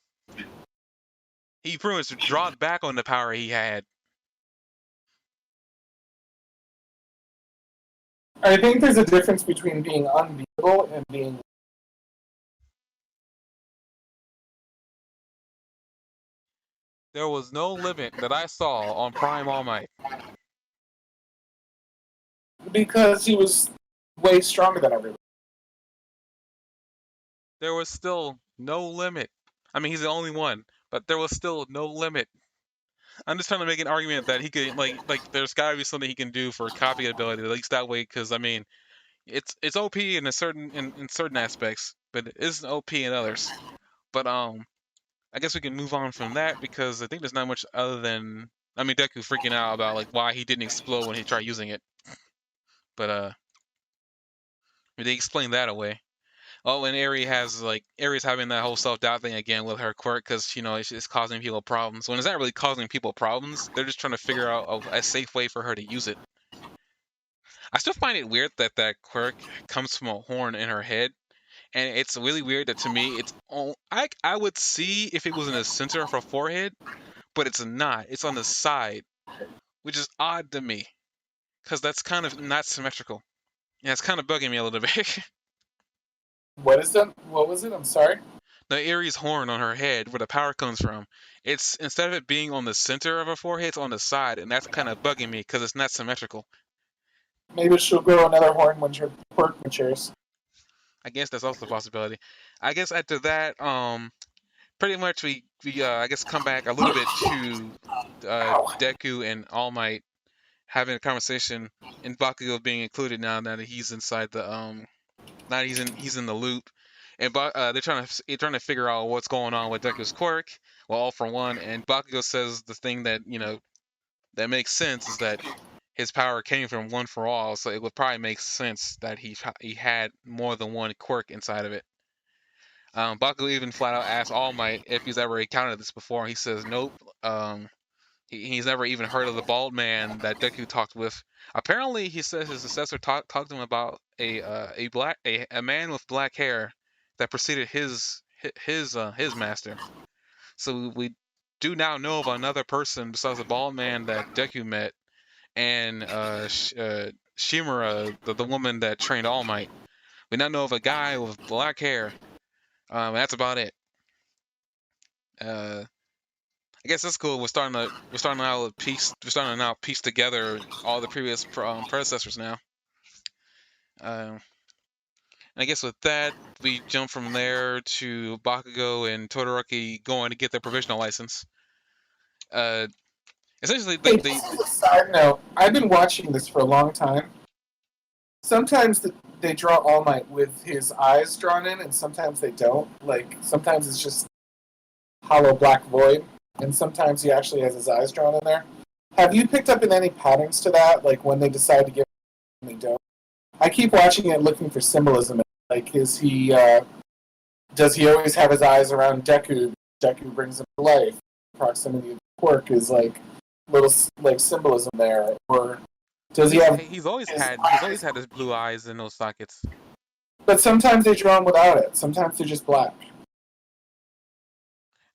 He pretty much dropped back on the power he had. I think there's a difference between being unbeatable and being. There was no limit that I saw on Prime All Might. Because he was way stronger than everybody. There was still no limit. I mean, he's the only one, but there was still no limit. I'm just trying to make an argument that he could like there's got to be something he can do for copy ability, at least that way, because I mean, it's OP in certain aspects, but it isn't OP in others. But I guess we can move on from that because I think there's not much other than I mean Deku freaking out about like why he didn't explode when he tried using it. But They explain that away. Oh, and Ari's having that whole self doubt thing again with her quirk because it's causing people problems. When it's not really causing people problems, they're just trying to figure out a safe way for her to use it. I still find it weird that that quirk comes from a horn in her head, and it's really weird that to me I would see if it was in the center of her forehead, but it's not. It's on the side, which is odd to me because that's kind of not symmetrical. Yeah, it's kind of bugging me a little bit. What is that? What was it? I'm sorry. The Aries horn on her head, where the power comes from, it's instead of it being on the center of her forehead, it's on the side, and that's kind of bugging me because it's not symmetrical. Maybe she'll grow another horn when her quirk matures. I guess that's also a possibility. I guess after that, pretty much we I guess come back a little bit to Ow. Deku and All Might having a conversation, and Bakugo being included now that he's inside the now he's in the loop, and they're trying to figure out what's going on with Deku's quirk. Well, all for one, and Bakugo says the thing that that makes sense is that his power came from One for All, so it would probably make sense that he had more than one quirk inside of it. Bakugo even flat out asks All Might if he's ever encountered this before, and he says nope. He's never even heard of the bald man that Deku talked with. Apparently, he says his successor talked to him about a man with black hair that preceded his master. So we do now know of another person besides the bald man that Deku met, and Shimura, the woman that trained All Might. We now know of a guy with black hair. That's about it. Uh, I guess that's cool. We're starting to now piece together all the previous predecessors now. And I guess with that, we jump from there to Bakugo and Todoroki going to get their provisional license. Uh, Essentially, Hey, just as a side note, I've been watching this for a long time. Sometimes they draw All Might with his eyes drawn in, and sometimes they don't. Like, sometimes it's just hollow black void, and sometimes he actually has his eyes drawn in there. Have you picked up in any patterns to that, like when they decide to give and they don't? I keep watching it looking for symbolism. Like, does he always have his eyes around Deku? Deku brings him to life. Proximity of quirk is like little like symbolism there, or does he have? he's always had his blue eyes in those sockets. But sometimes they draw him without it. Sometimes they're just black.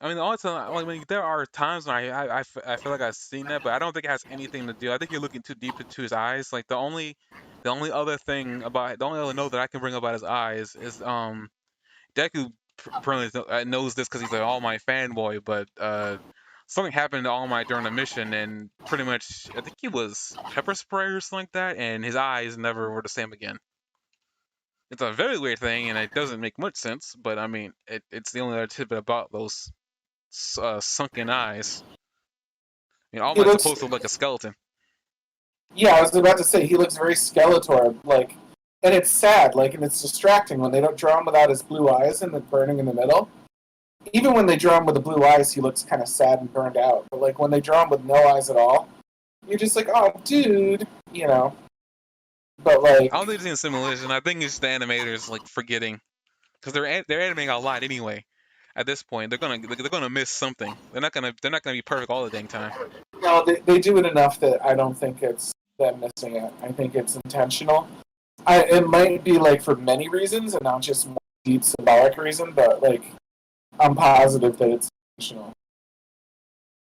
I mean, the only time, I mean, there are times when I feel like I've seen that, but I don't think it has anything to do. I think you're looking too deep into his eyes. Like the only other thing about the only other note that I can bring about his eyes is Deku apparently knows this because he's an All Might fanboy, but something happened to All Might during the mission, and pretty much I think he was pepper spray or something like that, and his eyes never were the same again. It's a very weird thing, and it doesn't make much sense. But I mean, it's the only other tidbit about those sunken eyes. I mean, All He Might's looks. supposed to look like a skeleton. Yeah, I was about to say he looks very Skeletor, like, and it's sad, like, and it's distracting when they don't draw him without his blue eyes and the burning in the middle. Even when they draw him with the blue eyes, he looks kind of sad and burned out. But like when they draw him with no eyes at all, you're just like, oh, dude, you know. But like, I don't think it's in simulation. I think it's the animators like forgetting because they're animating a lot anyway. At this point, they're gonna miss something. They're not gonna be perfect all the dang time. no, they do it enough that I don't think it's them missing it. I think it's intentional. It might be like for many reasons and not just one deep symbolic reason, but like I'm positive that it's intentional.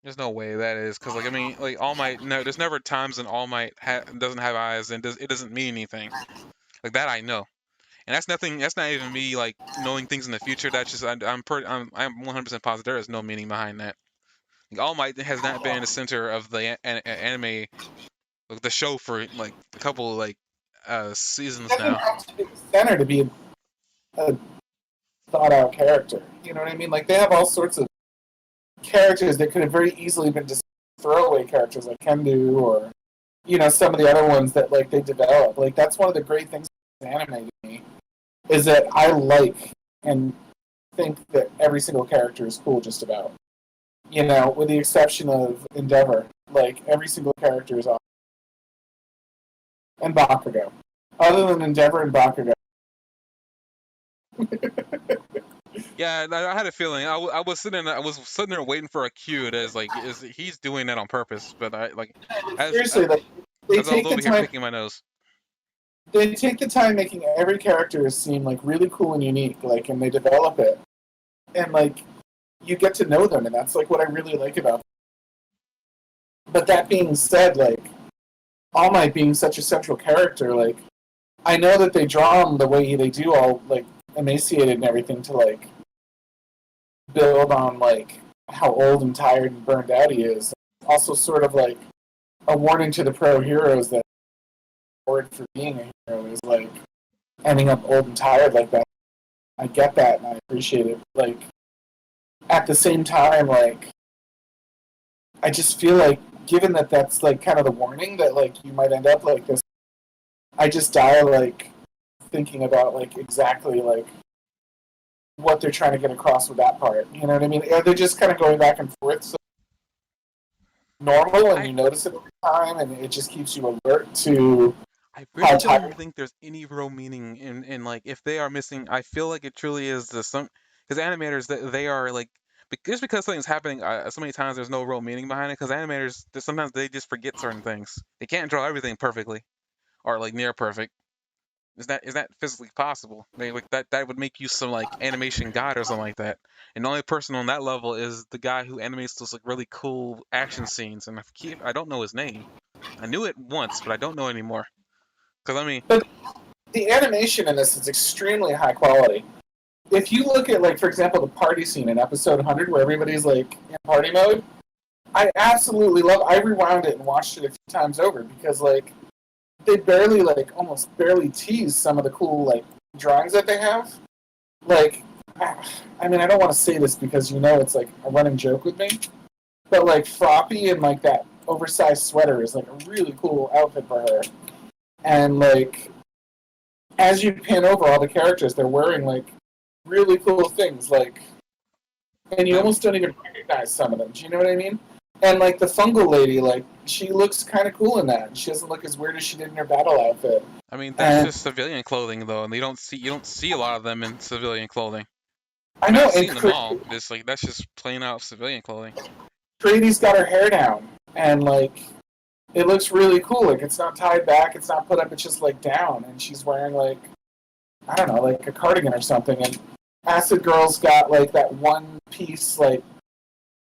There's no way that is because like I mean like All Might. No, there's never times when All Might doesn't have eyes and it doesn't mean anything. Like that I know. And that's nothing. That's not even me like knowing things in the future. That's just I'm 100% positive there is no meaning behind that. Like, All Might has not been in the center of the anime, like, the show for like a couple like It seasons doesn't now. have to be the center to be a thought out character. You know what I mean? Like they have all sorts of characters that could have very easily been just throwaway characters like Kendu or some of the other ones that like they develop. Like that's one of the great things about anime to me is that I like and think that every single character is cool just about. With the exception of Endeavor. Like every single character is awesome. And Bakugo. Other than Endeavor and Bakugo, Yeah, I had a feeling. I was sitting there waiting for a cue as like is he's doing that on purpose, but I like as Seriously, like they as I was take the over here time. picking my nose. They take the time making every character seem like really cool and unique, like, and they develop it, and like you get to know them, and that's like what I really like about them. But that being said, like All Might being such a central character, like I know that they draw him the way they do, all like emaciated and everything, to like build on like how old and tired and burned out he is. Also, sort of like a warning to the pro heroes that reward for being a hero is like ending up old and tired like that. I get that and I appreciate it. Like at the same time, like I just feel like given that that's like kind of the warning that like you might end up like this, I just die like thinking about like exactly like what they're trying to get across with that part. You know what I mean? Are they just kind of going back and forth so normal and I you notice it over time and it just keeps you alert to I how really don't tired? think there's any real meaning in like if they are missing. I feel like it truly is the some because animators they are like just because something's happening so many times there's no real meaning behind it because animators sometimes they just forget certain things. They can't draw everything perfectly or like near perfect. Is that physically possible? They like that would make you some like animation god or something like that. And the only person on that level is the guy who animates those like really cool action scenes. And I don't know his name. I knew it once, but I don't know anymore. Cause I mean, But the animation in this is extremely high quality. If you look at like for example the party scene in episode 100 where everybody's like in party mode, I absolutely love. I rewound it and watched it a few times over because like they barely like almost barely tease some of the cool like drawings that they have. Like, I mean, I don't want to say this because you know it's like a running joke with me, but like Floppy and like that oversized sweater is like a really cool outfit for her. And like as you pan over all the characters, they're wearing like really cool things. Like, and you um, almost don't even recognize some of them. Do you know what I mean? And like the fungal lady, like she looks kind of cool in that. She doesn't look as weird as she did in her battle outfit. I mean that's And just civilian clothing though, and you don't see a lot of them in civilian clothing. I I mean, know, I've and seen them all. Just like that's just plain out civilian clothing. Brady's got her hair down, and like it looks really cool. Like it's not tied back, it's not put up, it's just like down, and she's wearing like I don't know, like a cardigan or something. And Acid Girl's got like that one piece like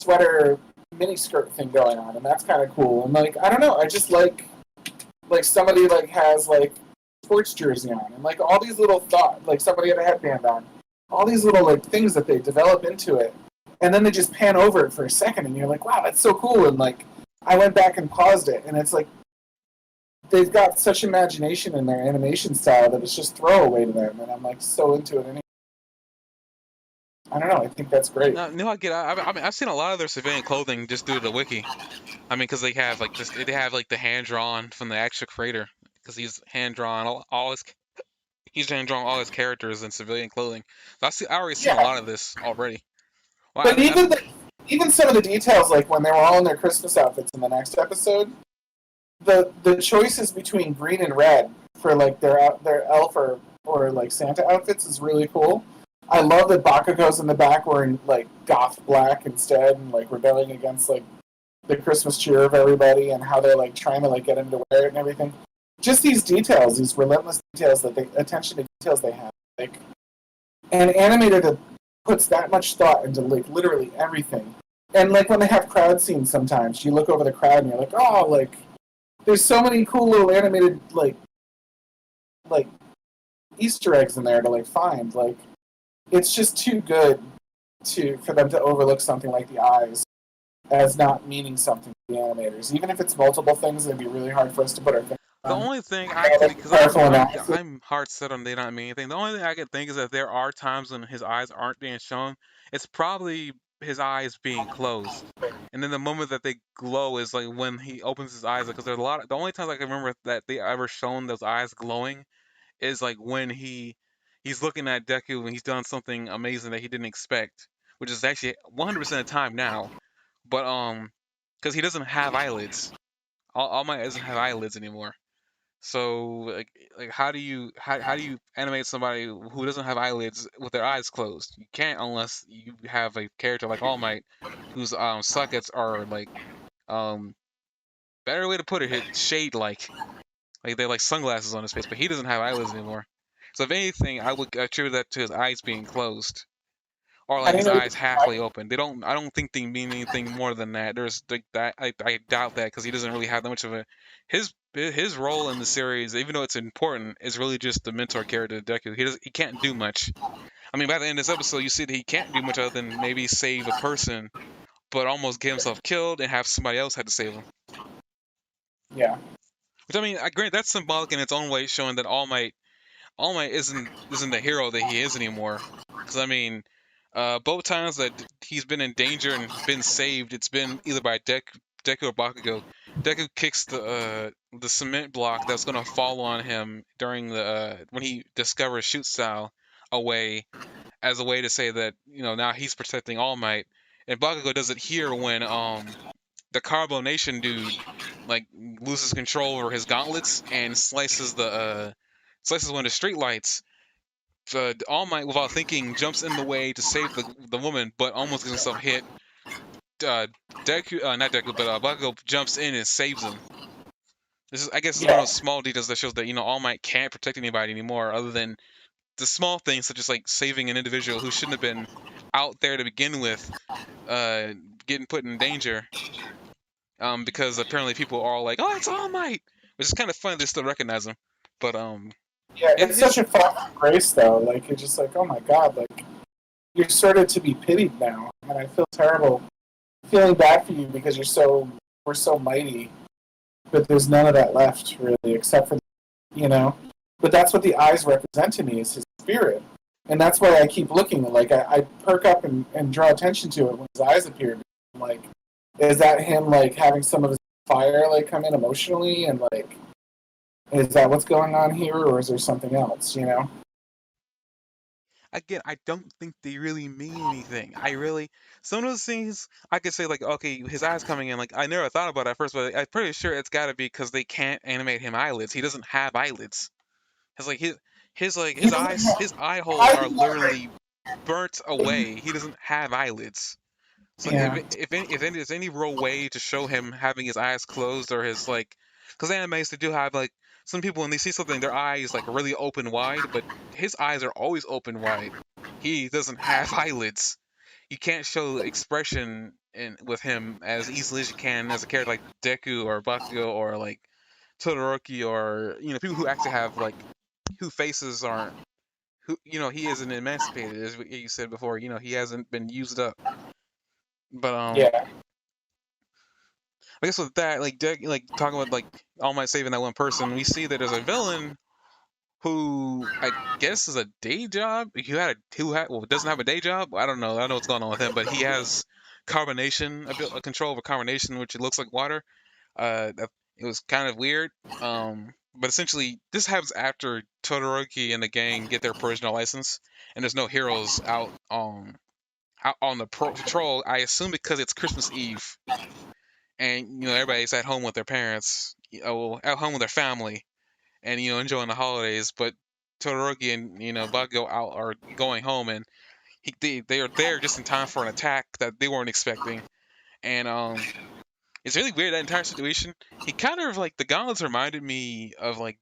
sweater mini skirt thing going on, and that's kind of cool. And like I don't know, I just like somebody like has like sports jersey on, and like all these little thought like somebody had a headband on, all these little like things that they develop into it, and then they just pan over it for a second, and you're like, wow, that's so cool. And like I went back and paused it, and it's like they've got such imagination in their animation style that it's just throwaway to them, and I'm like so into it. Anyway. I don't know. I think that's great. No, no, I get. I mean, I've seen a lot of their civilian clothing just due to the wiki. I mean, because they have like this, they have like the hand drawn from the actual creator, because he's hand drawn all his he's hand drawn all his characters in civilian clothing. So I already seen a Yeah, lot of this already. Well, but even some of the details, like when they were all in their Christmas outfits in the next episode, the choices between green and red for like their elf or like Santa outfits is really cool. I love that Bakugo's in the back wearing like goth black instead and like rebelling against like the Christmas cheer of everybody and how they're like trying to like get him to wear it and everything. Just these details, these relentless details that they attention to details they have. Like an animator that puts that much thought into like literally everything. And like when they have crowd scenes sometimes, you look over the crowd and you're like, oh, like there's so many cool little animated like Easter eggs in there to like find. Like it's just too good to for them to overlook something like the eyes as not meaning something to the animators. Even if it's multiple things, it'd be really hard for us to put our finger the on. only thing I could, Like because careful analysis. I'm hard set on they not mean anything. The only thing I can think is that there are times when his eyes aren't being shown. It's probably his eyes being closed, and then the moment that they glow is like when he opens his eyes. Because there's a lot. The only times I can remember that they ever shown those eyes glowing is like when he's looking at Deku and he's done something amazing that he didn't expect, which is actually 100% of the time now. But because he doesn't have eyelids, all my doesn't have eyelids anymore. So like how do you animate somebody who doesn't have eyelids with their eyes closed? You can't unless you have a character like All Might, whose sockets are like um better way to put it, shade like they're like sunglasses on his face, but he doesn't have eyelids anymore. So if anything, I would attribute that to his eyes being closed, or I like didn't his know. eyes halfway open. They don't. I don't think they mean anything more than that. There's like that. I doubt that because he doesn't really have that much of a his role in the series, even though it's important, is really just the mentor character to Deku. He can't do much. I mean, by the end of this episode, you see that he can't do much other than maybe save a person, but almost get himself killed and have somebody else had to save him. Yeah. Which I mean, I grant that's symbolic in its own way, showing that All Might isn't the hero that he is anymore. Because I mean, both times that he's been in danger and been saved, it's been either by Deku or Bakugo. Deku kicks the cement block that's gonna fall on him during the when he discovers shoot style away as a way to say that now he's protecting All Might. And Bakugo does it here when the Carbonation dude like loses control over his gauntlets and slices one of the street lights. All Might, without thinking, jumps in the way to save the woman, but almost gets himself hit. Not Deku, but Bakugo jumps in and saves him. This is, I guess, one of Yeah. those small details that shows that All Might can't protect anybody anymore, other than the small things such as like saving an individual who shouldn't have been out there to begin with, uh, getting put in danger. Because apparently people are all like, "Oh, it's All Might," which is kind of funny. They still recognize him, but Yeah, it, it's such his a fall from grace, though. Like, you're just like, oh my god, like, you're started to be pitied now. And I feel terrible feeling bad for you because we're so mighty. But there's none of that left, really, except for, you know. But that's what the eyes represent to me is his spirit. And that's why I keep looking. Like, I perk up and draw attention to it when his eyes appear. I'm like, is that him, like, having some of his fire, like, come in emotionally? And, like, is that what's going on here? Or is there something else, you know? again, I don't think they really mean anything. I really some of those things I could say like, okay, his eyes coming in. Like I never thought about it at first, but I'm pretty sure it's got to be because they can't animate him eyelids. He doesn't have eyelids. It's like He his doesn't eyes have. his eye holes I are remember. literally burnt away. He doesn't have eyelids. So Yeah. if there's any real way to show him having his eyes closed or his like, because animes they do have like some people when they see something their eyes like really open wide, but his eyes are always open wide. He doesn't have eyelids. You can't show expression in with him as easily as you can as a character like Deku or Bakugo or like Todoroki or people who actually have like who faces aren't who he isn't emancipated as you said before. He hasn't been used up. But Yeah. I guess with that, like talking about like All Might saving that one person, we see that there's a villain who I guess is a day job. Who doesn't have a day job. I don't know. I don't know what's going on with him, but he has carbonation, a control over carbonation, which it looks like water. It was kind of weird. But essentially, this happens after Todoroki and the gang get their provisional license, and there's no heroes out on the patrol. I assume because it's Christmas Eve and everybody's at home with their parents, at home with their family, and enjoying the holidays. But Todoroki and Bakugo out are going home, and they are there just in time for an attack that they weren't expecting. And it's really weird that entire situation. He kind of like the gauntlets reminded me of like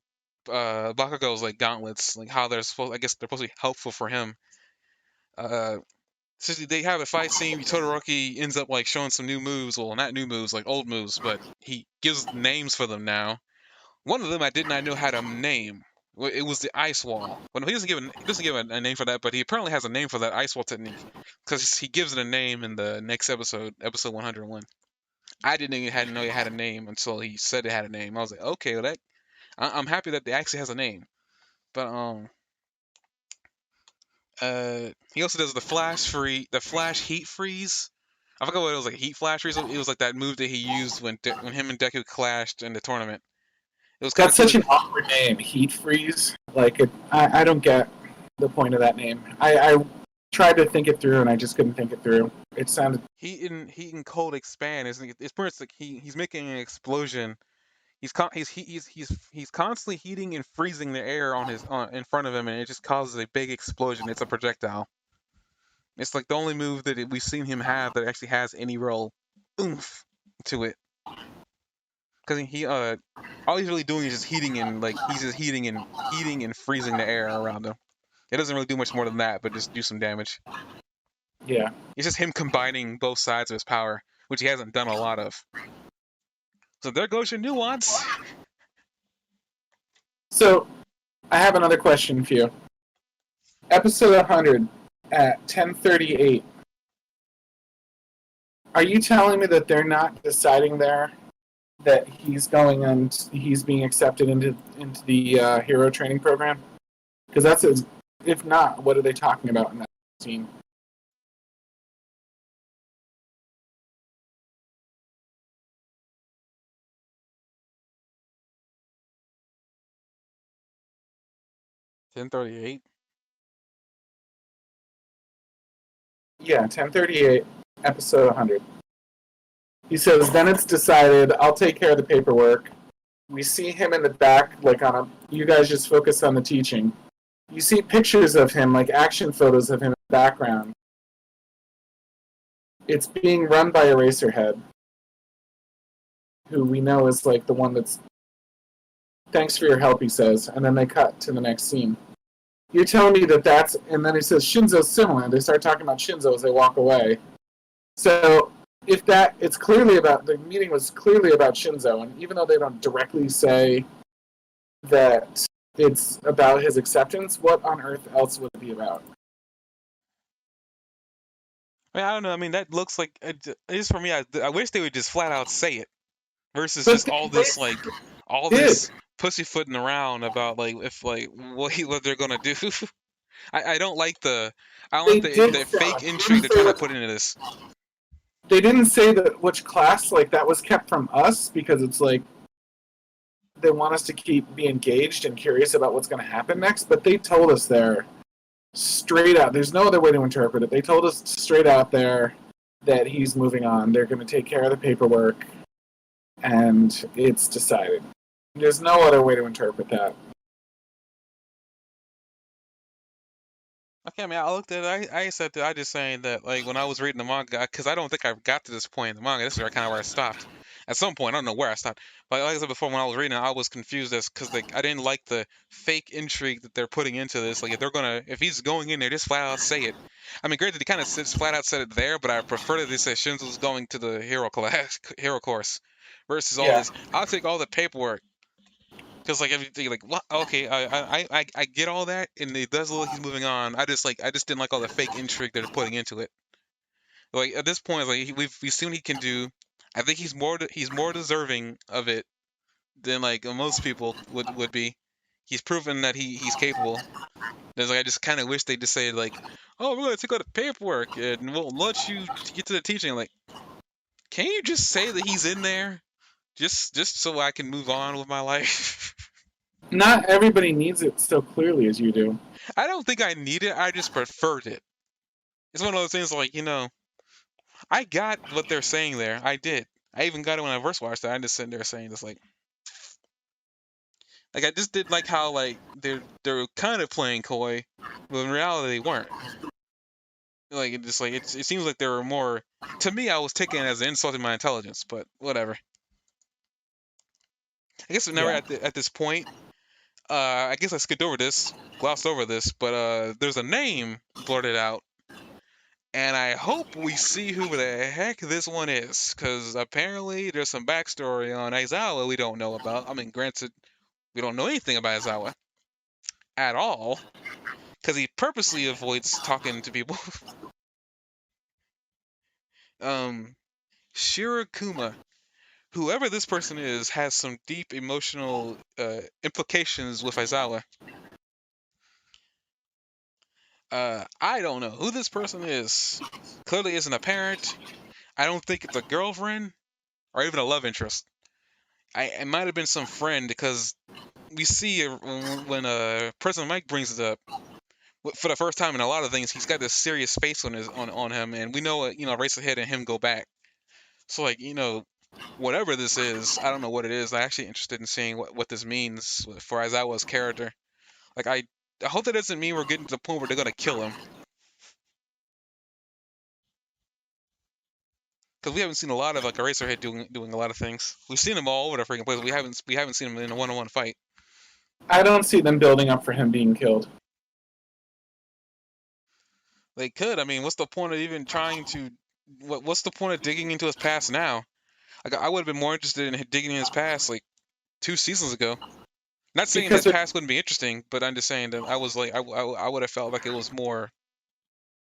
Bakugo's like gauntlets, like how they're supposed. I guess they're supposed to be helpful for him. Uh, so they have a fight scene. Todoroki ends up like showing some new moves. Well, not new moves, like old moves, but he gives names for them now. One of them I did not know how to name. It was the ice wall. Well, he doesn't give a name for that, but he apparently has a name for that ice wall technique because he gives it a name in the next episode, episode 101. I didn't even know it had a name until he said it had a name. I was like, okay, well I'm happy that it actually has a name. But he also does the flash heat freeze. I forgot what it was, like heat flash freeze. It was like that move that he used when him and Deku clashed in the tournament. It was kind of That's cool. such an awkward name, Heat Freeze. Like, I don't get the point of that name. I tried to think it through, and I just couldn't think it through. It sounded. Heat and cold expand. It's pretty much like he's making an explosion. He's constantly heating and freezing the air on in front of him, and it just causes a big explosion. It's a projectile. It's like the only move that we've seen him have that actually has any real oomph to it. Because all he's really doing is just heating and freezing the air around him. It doesn't really do much more than that, but just do some damage. Yeah. It's just him combining both sides of his power, which he hasn't done a lot of. So there goes your nuance. So, I have another question for you. Episode 100 at 10:38. Are you telling me that they're not deciding there that he's going and he's being accepted into the hero training program? Because if not, what are they talking about in that scene? $10.38. Yeah, 10:38, episode 100. He says, then it's decided, I'll take care of the paperwork. We see him in the back, you guys just focus on the teaching. You see pictures of him, like action photos of him in the background. It's being run by Eraserhead, who we know is like the one that's, thanks for your help, he says, and then they cut to the next scene. You're telling me that's, and then he says, Shinzo's similar. They start talking about Shinzo as they walk away. So, it's clearly about, the meeting was clearly about Shinzo, and even though they don't directly say that it's about his acceptance, what on earth else would it be about? I don't know. I mean, that looks like just for me. I wish they would just flat out say it, versus just all this pussyfooting around about what they're gonna do. I don't like the fake intrigue they're trying to put into this. They didn't say that which class, that was kept from us because it's like they want us to be engaged and curious about what's going to happen next, but they told us there straight out. There's no other way to interpret it. They told us straight out there that he's moving on. They're going to take care of the paperwork, and it's decided. There's no other way to interpret that. Okay, I mean, I looked at it. I said that I just saying that when I was reading the manga, because I don't think I got to this point in the manga. This is kind of where I stopped. At some point, I don't know where I stopped. But like I said before, when I was reading it, I was confused because I didn't like the fake intrigue that they're putting into this. If he's going in there, just flat out say it. I mean, granted, they kind of flat out said it there, but I prefer that they said Shinzo's going to the hero course, versus all this. I'll take all the paperwork. Because if you what? Okay, I get all that, and it does look like he's moving on. I just didn't like all the fake intrigue they're putting into it. At this point, we've seen what he can do. I think he's more deserving of it than most people would be. He's proven that he's capable. There's I just kind of wish they just say oh, we're gonna take out the paperwork and we'll let you get to the teaching. Can you just say that he's in there, just so I can move on with my life? Not everybody needs it so clearly as you do. I don't think I need it. I just preferred it. It's one of those things I got what they're saying there. I did. I even got it when I first watched it. I just sitting there saying this I just did like how they're kind of playing coy, but in reality they weren't. It seems like there were more. To me, I was taking it as an insult to my intelligence, but whatever. I guess now we're at this point. I guess I glossed over this, but there's a name blurted out, and I hope we see who the heck this one is, because apparently there's some backstory on Aizawa we don't know about. I mean, granted, we don't know anything about Aizawa at all, because he purposely avoids talking to people. Shirakuma. Whoever this person is has some deep emotional implications with Aizawa. I don't know who this person is. Clearly isn't a parent. I don't think it's a girlfriend or even a love interest. It might have been some friend, because we see when President Mike brings it up for the first time in a lot of things, he's got this serious face on him, and we know Eraserhead and him go back. So whatever this is, I don't know what it is. I'm actually interested in seeing what this means for Aizawa's character. Like I hope that doesn't mean we're getting to the point where they're gonna kill him. Because we haven't seen a lot of like Eraserhead doing a lot of things. We've seen him all over the freaking place. We haven't seen him in a one-on-one fight. I don't see them building up for him being killed. They could. I mean, what's the point of even trying to? What's the point of digging into his past now? Like I would have been more interested in digging in his past like 2 seasons ago. Not saying Because his past wouldn't be interesting, but I'm just saying that I was like I would have felt like it was more.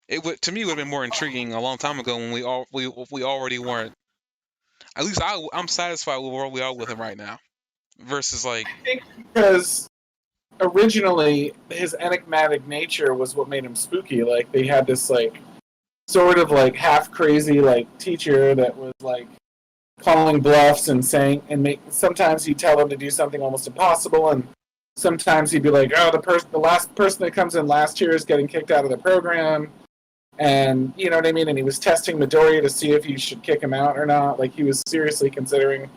It would to me it would have been more intriguing a long time ago when we already weren't. At least I'm satisfied with where we are with him right now. Versus like I think because originally his enigmatic nature was what made him spooky. Like they had this like sort of like half crazy like teacher that was like calling bluffs and saying and make sometimes he'd tell them to do something almost impossible and sometimes he'd be like, oh, the last person that comes in last year is getting kicked out of the program. And you know what I mean? And he was testing Midoriya to see if he should kick him out or not. Like he was seriously considering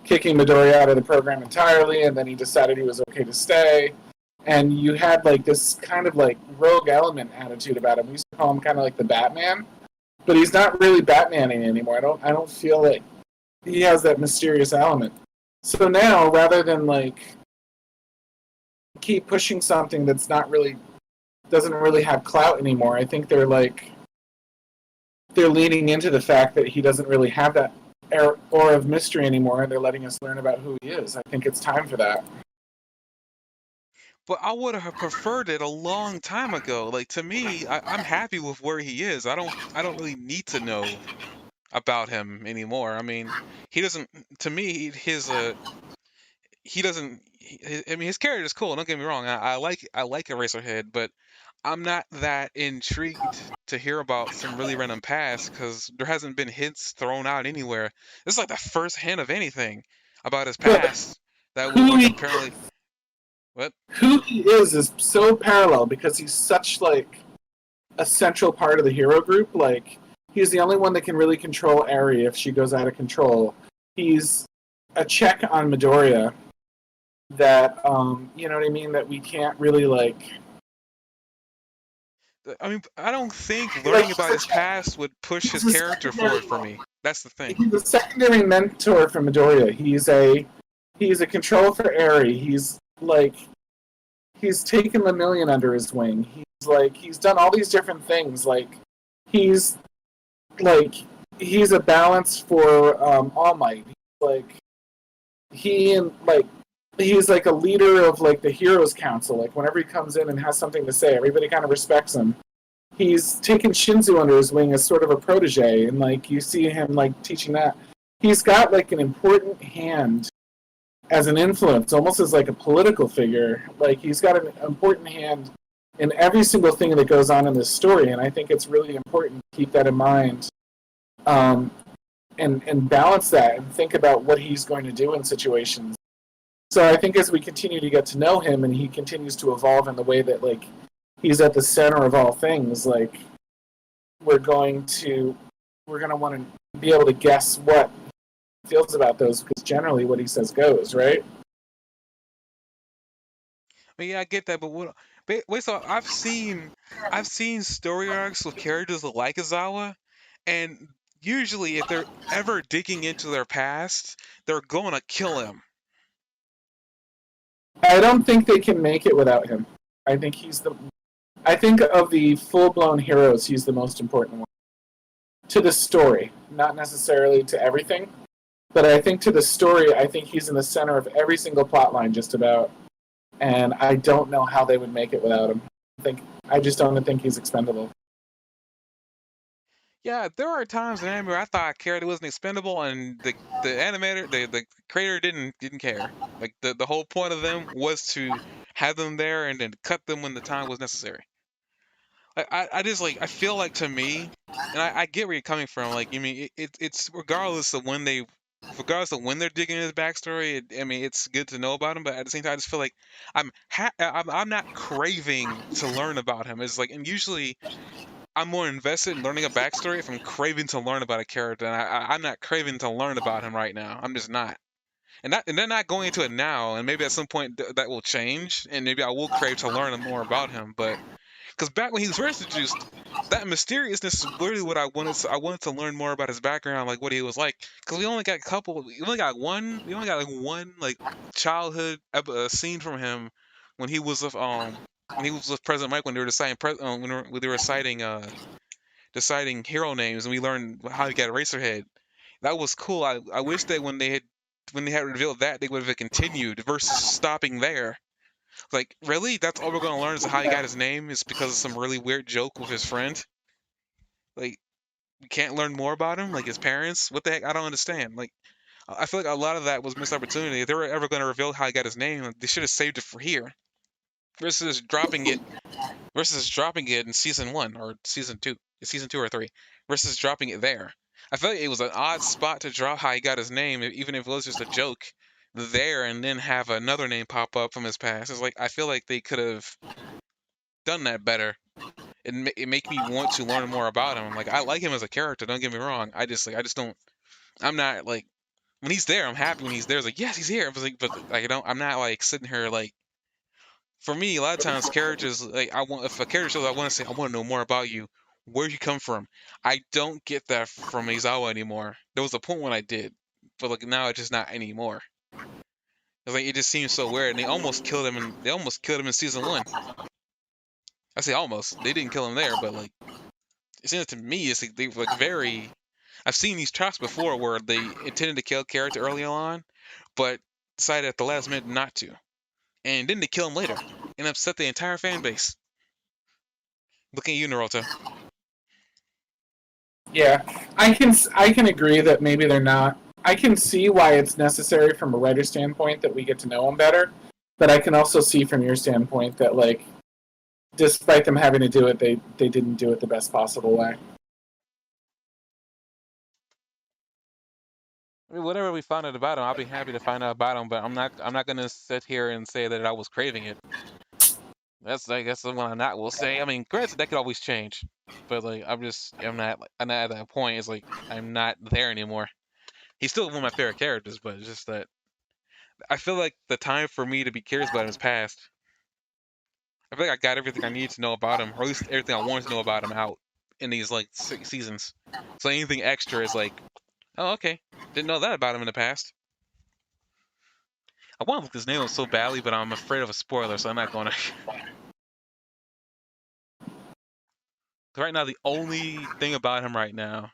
kicking Midoriya out of the program entirely, and then he decided he was okay to stay. And you had like this kind of like rogue element attitude about him. We used to call him kind of like the Batman, but he's not really Batmaning anymore. I don't feel like he has that mysterious element. So now, rather than like keep pushing something that's not really doesn't really have clout anymore, I think they're leaning into the fact that he doesn't really have that aura of mystery anymore, and they're letting us learn about who he is. I think it's time for that. but I would have preferred it a long time ago. Like to me, I'm happy with where he is. I don't really need to know about him anymore. I mean, he doesn't. To me, he doesn't. I mean, his character is cool. Don't get me wrong. I like Eraserhead, but I'm not that intrigued to hear about some really random past because there hasn't been hints thrown out anywhere. This is like the first hint of anything about his But past that would who like he apparently what. who he is so parallel because he's such like a central part of the hero group. Like he's the only one that can really control Eri if she goes out of control. He's a check on Midoriya that you know what I mean, that we can't really I mean, I don't think like learning about his past would push his he's a character secondary forward for me. That's the thing. he's a secondary mentor for Midoriya. He's a control for Eri. He's taken Lemillion under his wing. He's done all these different things. He's like he's a balance for All Might. Like he and like he's like a leader of like the Heroes Council. Like whenever he comes in and has something to say, everybody kind of respects him. He's taken Shinzu under his wing as sort of a protege, and like you see him like teaching that. He's got like an important hand as an influence, almost as like a political figure. Like he's got an important hand in every single thing that goes on in this story, and I think it's really important to keep that in mind, um, and balance that and think about what he's going to do in situations. So I think as we continue to get to know him, and he continues to evolve in the way that like he's at the center of all things, like we're going to want to be able to guess what he feels about those because generally what he says goes, right? I mean, yeah, I get that, but what? Wait, so I've seen story arcs with characters like Izawa, and usually if they're ever digging into their past, they're gonna kill him. I don't think they can make it without him. I think he's the. I think of the full-blown heroes, he's the most important one to the story, not necessarily to everything, but I think to the story, I think he's in the center of every single plot line, just about. And I don't know how they would make it without him. I just don't think he's expendable. Yeah, there are times in anime where I thought a character wasn't expendable, and the animator, the creator didn't care. Like the whole point of them was to have them there and then cut them when the time was necessary. I just like I feel like to me, and I get where you're coming from. Like you mean it's regardless of when they're digging his backstory. I mean it's good to know about him, but at the same time I just feel like I'm not craving to learn about him. It's like and usually I'm more invested in learning a backstory if I'm craving to learn about a character, and I'm not craving to learn about him right now. I'm just not. And they're not going into it now, and maybe at some point that will change, and maybe I will crave to learn more about him. But because back when he was first introduced, that mysteriousness is literally what I wanted. I wanted to learn more about his background, like what he was like. Because we only got a couple. We only got one. We only got like one like childhood scene from him when he was with President Mike when they were deciding when they were deciding hero names, and we learned how he got Eraserhead. That was cool. I wish that when they had revealed that, they would have continued versus stopping there. Like, really? That's all we're gonna learn is how he got his name is because of some really weird joke with his friend? Like, we can't learn more about him? Like his parents? What the heck? I don't understand. Like, I feel like a lot of that was missed opportunity. If they were ever gonna reveal how he got his name, like, they should have saved it for here versus dropping it in season one or season two or three, versus dropping it there. I feel like it was an odd spot to drop how he got his name, even if it was just a joke there, and then have another name pop up from his past. It's like I feel like they could have done that better. It make me want to learn more about him. Like I like him as a character. Don't get me wrong. I just don't. I'm not like when he's there. I'm happy when he's there. It's like yes, he's here. But like I don't. I'm not like sitting here like for me, a lot of times characters like I want if a character shows I want to say I want to know more about you, where you come from. I don't get that from Izawa anymore. There was a point when I did, but like now it's just not anymore. It's like it just seems so weird, and they almost killed him in season one. I say almost. They didn't kill him there, but like it seems to me it's like they were like very. I've seen these traps before where they intended to kill a character early on, but decided at the last minute not to, and then they kill him later and upset the entire fan base. Looking at you, Naruto. Yeah, I can agree that maybe they're not. I can see why it's necessary from a writer standpoint that we get to know them better, but I can also see from your standpoint that like, despite them having to do it, they didn't do it the best possible way. I mean, whatever we find out about him, I'll be happy to find out about him. But I'm not gonna sit here and say that I was craving it. That's I guess the one I'm not will say. I mean, granted that could always change, but like I'm not at that point. It's like I'm not there anymore. He's still one of my favorite characters, but it's just that I feel like the time for me to be curious about him is past. I feel like I got everything I need to know about him, or at least everything I wanted to know about him out in these like 6 seasons. So anything extra is like, oh okay, didn't know that about him in the past. I want to look his name up so badly, but I'm afraid of a spoiler, so I'm not gonna. Right now, the only thing about him right now,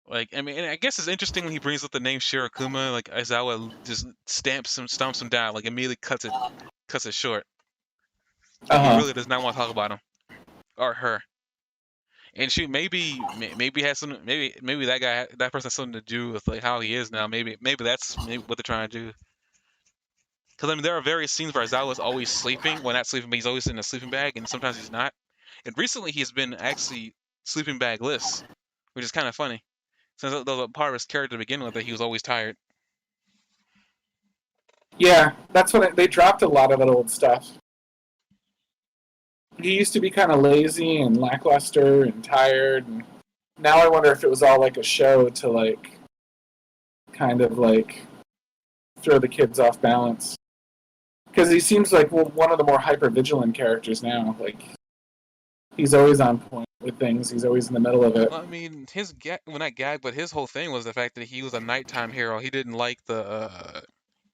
like I mean, and I guess it's interesting when he brings up the name Shirakuma, like Aizawa just stomps him down, like immediately cuts it short. Like he Uh really huh. does not want to talk about him or her. And she maybe has some maybe that person has something to do with like how he is now. Maybe that's maybe what they're trying to do. Because I mean, there are various scenes where Aizawa is always sleeping. Well, not sleeping, but he's always in a sleeping bag, and sometimes he's not. And recently, he's been actually sleeping bagless, which is kind of funny. Since that was a part of his character to begin with, that he was always tired. Yeah, that's what they dropped a lot of that old stuff. He used to be kind of lazy and lackluster and tired, and now I wonder if it was all like a show to like kind of like throw the kids off balance. Because he seems like one of the more hyper vigilant characters now. Like he's always on point with things. He's always in the middle of it. Well, I mean, well, not gag, but his whole thing was the fact that he was a nighttime hero. He didn't like, well,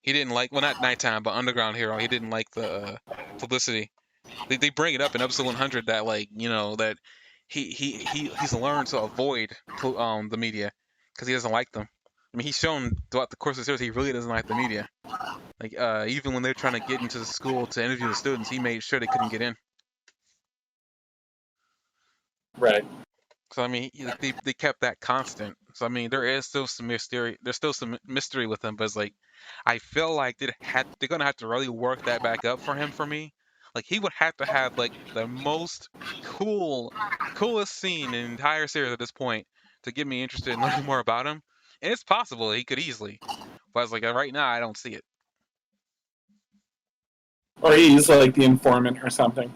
not nighttime, but underground hero. He didn't like the publicity. They bring it up in episode 100 that like that he's learned to avoid the media because he doesn't like them. I mean, he's shown throughout the course of the series he really doesn't like the media. Like even when they're trying to get into the school to interview the students, he made sure they couldn't get in. Right. So I mean, like they kept that constant. So I mean, there is still some mystery. There's still some mystery with him, but it's like I feel like they're gonna have to really work that back up for him for me. Like he would have to have like the most coolest scene in the entire series at this point to get me interested in learning more about him. And it's possible he could easily, but it's like right now I don't see it. Or he's like the informant or something.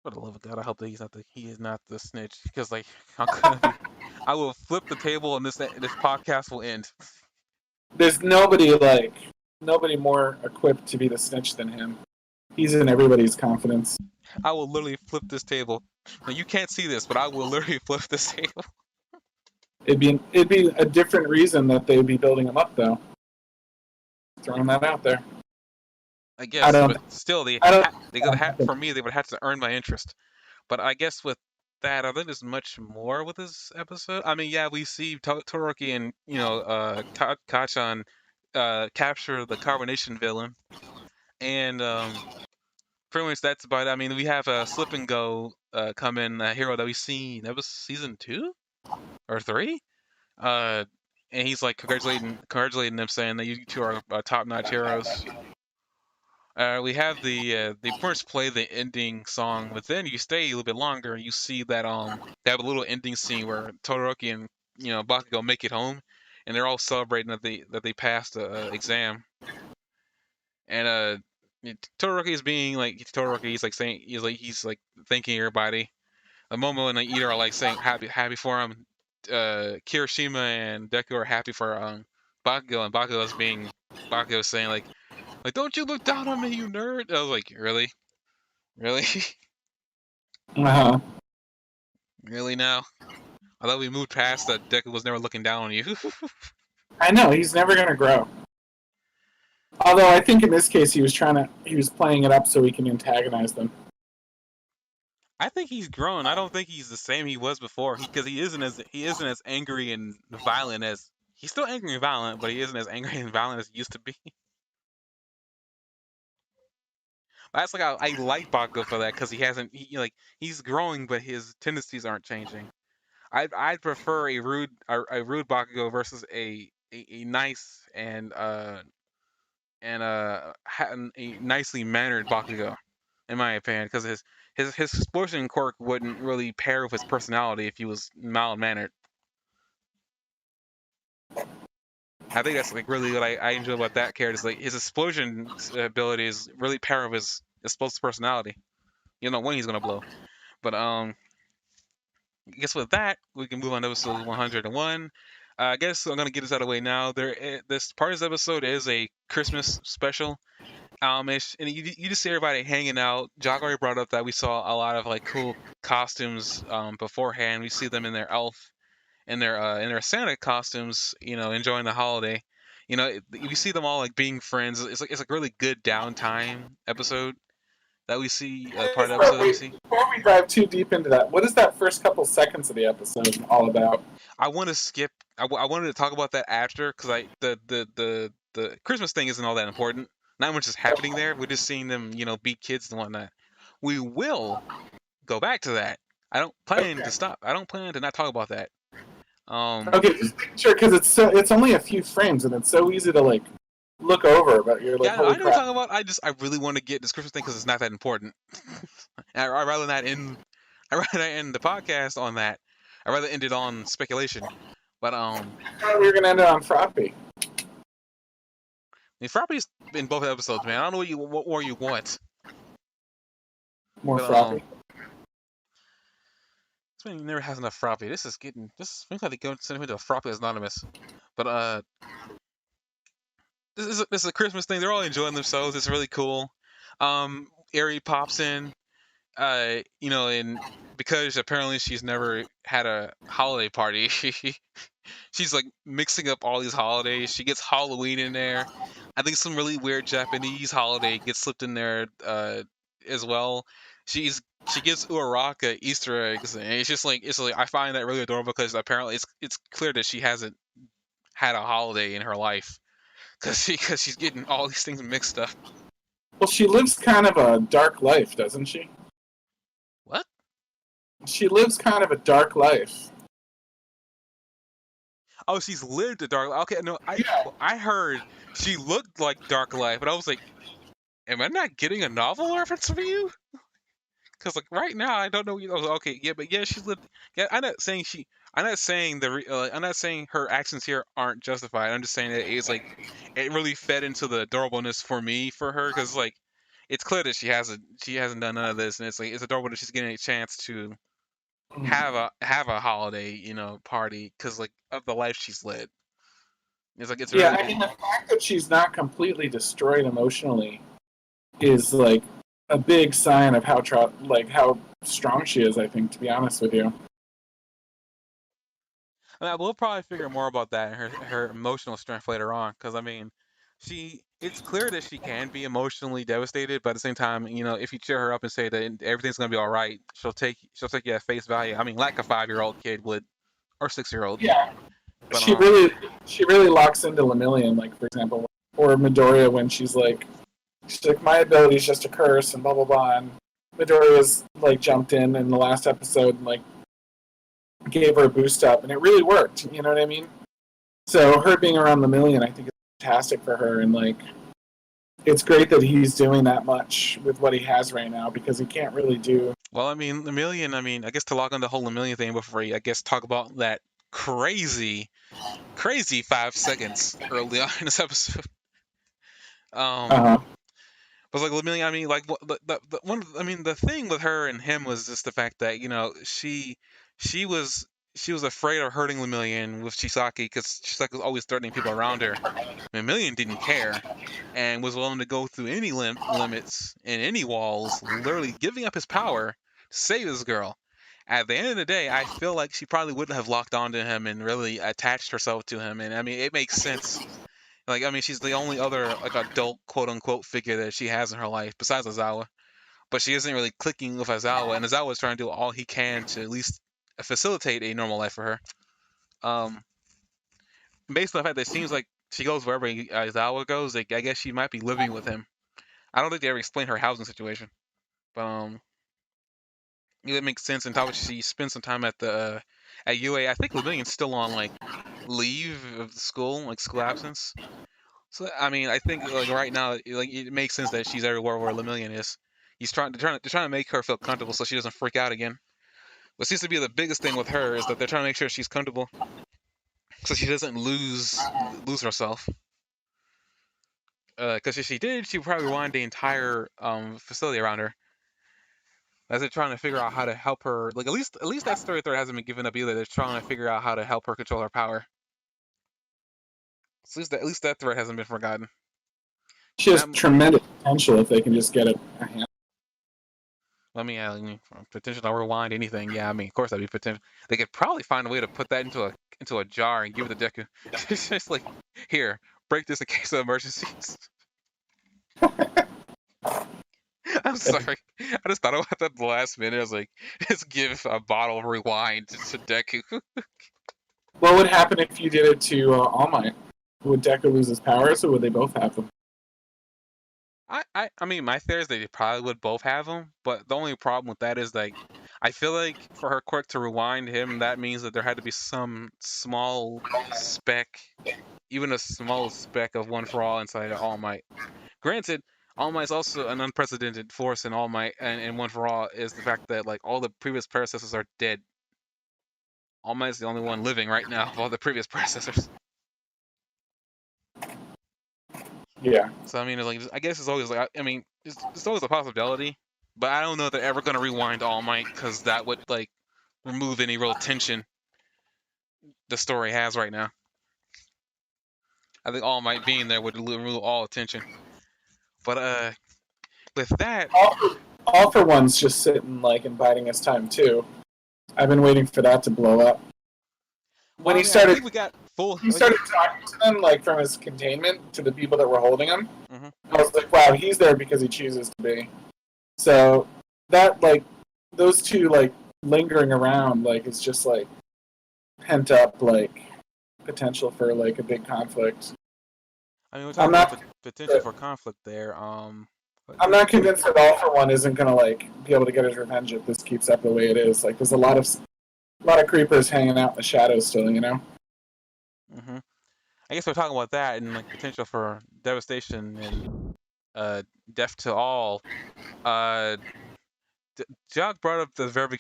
For the love of God, I hope that he is not the snitch because like I'm gonna be, I will flip the table and this podcast will end. There's nobody more equipped to be the snitch than him. He's in everybody's confidence. I will literally flip this table. Now you can't see this, but I will literally flip this table. It'd be a different reason that they'd be building him up though. Throwing that out there. I I guess, don't. but still, I don't. they gotta have for me. They would have to earn my interest. But I guess with that, I think there's much more with this episode. I mean, yeah, we see Todoroki and Kachan capture the carbonation villain, and pretty much that's about it. I mean, we have a Slip and Go come in, a hero that we seen. That was season 2 or 3. Uh, and he's like congratulating them, saying that you two are top-notch heroes. We have the first play the ending song, but then you stay a little bit longer. And you see that they have a little ending scene where Todoroki and Bakugo make it home, and they're all celebrating that they passed the exam. And Todoroki is being like Todoroki. He's like saying he's like thanking everybody. The Momo and the Eater are like saying happy for him. Kirishima and Deku are happy for Bakugo, and Bakugo is saying like don't you look down on me, you nerd. I was like, really? Really? Uh-huh. Really now? I thought we moved past that Deku was never looking down on you. I know he's never gonna grow. Although I think in this case he was playing it up so he can antagonize them. I think he's grown. I don't think he's the same he was before. Because he isn't as angry and violent as he's still angry and violent, but he isn't as angry and violent as he used to be. That's like I like Bakugo for that because he hasn't like he's growing, but his tendencies aren't changing. I'd prefer a rude Bakugo versus a nice and a nicely mannered Bakugo, in my opinion, because his explosion quirk wouldn't really pair with his personality if he was mild mannered. I think that's like really what I enjoy about that character. Is like his explosion abilities really pair with his explosive personality. You know when he's gonna blow. But I guess with that we can move on to episode 101. I guess I'm gonna get this out of the way now. This part of this episode is a Christmas special. And you just see everybody hanging out. Jock already brought up that we saw a lot of like cool costumes beforehand. We see them in their elf in their Santa costumes, enjoying the holiday. You see them all like being friends. It's like a really good downtime episode that we see. Part of the episode that we see. Before we dive too deep into that, what is that first couple seconds of the episode all about? I want to skip. I wanted to talk about that after because the Christmas thing isn't all that important. Not much is happening there. We're just seeing them, beat kids and whatnot. We will go back to that. I don't plan Okay. to stop. I don't plan to not talk about that. Okay, just making sure because it's only a few frames and it's so easy to like look over, but you're like, Yeah, no, I holy know what crap. you're talking about. I really want to get this Christmas thing because it's not that important. I'd rather not end. I'd rather not end the podcast on that. I'd rather end it on speculation. But I thought we were gonna end it on Froppy. I mean, Frappy's in both episodes, man. I don't know what more you want. More But Froppy. this man never has enough Frappy. This seems like they go send him into a Frappy Anonymous. But this is a Christmas thing. They're all enjoying themselves. It's really cool. Eri pops in. And because apparently she's never had a holiday party, she's like mixing up all these holidays. She gets Halloween in there. I think some really weird Japanese holiday gets slipped in there as well. She gives Uraraka Easter eggs, and it's like I find that really adorable because apparently it's clear that she hasn't had a holiday in her life because she's getting all these things mixed up. Well, she lives kind of a dark life, doesn't she? What? She lives kind of a dark life. Oh, she's lived a dark life. Okay, no, Yeah. I heard she looked like Dark Life, but I was like, am I not getting a novel reference for you? Because like right now, I don't know. I was like, okay, yeah, but yeah, she's lived. Yeah, I'm not saying she. I'm not saying I'm not saying her actions here aren't justified. I'm just saying that it's like it really fed into the adorableness for me for her because like it's clear that she hasn't done none of this, and it's adorable that she's getting a chance to have a holiday, party because like of the life she's led. It's Yeah, really I mean the fact that she's not completely destroyed emotionally is like a big sign of how strong she is. I think, to be honest with you. I mean, we'll probably figure more about that and her emotional strength later on, because I mean, it's clear that she can be emotionally devastated, but at the same time, if you cheer her up and say that everything's gonna be all right, she'll take you at face value. I mean, like a 5-year-old kid would, or 6-year-old. Yeah, But she really she really locks into Lemillion, like for example, or Midoriya when she's like my ability is just a curse and blah blah blah. And Midoriya's like jumped in the last episode and like gave her a boost up, and it really worked. You know what I mean? So her being around Lemillion, I think, is fantastic for her, and like it's great that he's doing that much with what he has right now because he can't really do. well, I mean, I guess to log on the whole million thing before I guess talk about that crazy, crazy 5 seconds early on in this episode. Um, Uh, but like Lemillion, I mean, like the one, I mean, the thing with her and him was just the fact that she was she was afraid of hurting Lemillion with Chisaki because Chisaki was always threatening people around her. Lemillion didn't care and was willing to go through any limits and any walls, literally giving up his power to save this girl. At the end of the day, I feel like she probably wouldn't have locked onto him and really attached herself to him. And I mean, it makes sense. Like, I mean, she's the only other like adult quote unquote figure that she has in her life besides Azawa. But she isn't really clicking with Azawa, and Azawa is trying to do all he can to at least facilitate a normal life for her. Um, Based on the fact that it seems like she goes wherever Aizawa goes, like, I guess she might be living with him. I don't think they ever explain her housing situation, but it makes sense. And how she spends some time at UA. I think Lemillion's still on like leave of the school, like school absence. So I mean, I think like right now, like it makes sense that she's everywhere where Lemillion is. They're trying to make her feel comfortable so she doesn't freak out again. What seems to be the biggest thing with her is that they're trying to make sure she's comfortable so she doesn't lose herself. Because if she did, she would probably rewind the entire facility around her. As they're trying to figure out how to help her, like at least that story thread hasn't been given up either. They're trying to figure out how to help her control her power. So at least that thread hasn't been forgotten. she And has I'm, tremendous potential if they can just get it. I mean, potential to rewind anything. Yeah, I mean, of course that'd be potential. They could probably find a way to put that into a jar and give it to Deku. It's just like, here, break this in case of emergencies. I'm sorry. I just thought about that at the last minute. I was like, just give a bottle of rewind to Deku. What would happen if you did it to All Might? Would Deku lose his powers, or would they both have them? I mean, my theory is they probably would both have them, but the only problem with that is like, I feel like for her quirk to rewind him, that means that there had to be some small speck, even a small speck of One for All inside of All Might. Granted, All Might is also an unprecedented force in All Might, and One for All is the fact that like all the previous predecessors are dead. All Might is the only one living right now of all the previous predecessors. Yeah. So I mean, it's like I guess it's always like I mean, it's always a possibility, but I don't know if they're ever gonna rewind All Might because that would like remove any real tension the story has right now. I think All Might being there would remove all tension. But with that, All for One's just sitting like and biding his time too. I've been waiting for that to blow up. well, When I he mean, I started think we got full. he started talking to them like from his containment to the people that were holding him. Mhm. I was like, wow, he's there because he chooses to be. So that like those two like lingering around like it's just like pent up like potential for like a big conflict. I mean, we're I'm talking about not potential for conflict there. I'm not convinced that All for One isn't gonna like be able to get his revenge if this keeps up the way it is. Like there's a lot of creepers hanging out in the shadows still, you know? hmm I guess we're talking about that and like potential for devastation and death to all. Uh, Jock brought up the very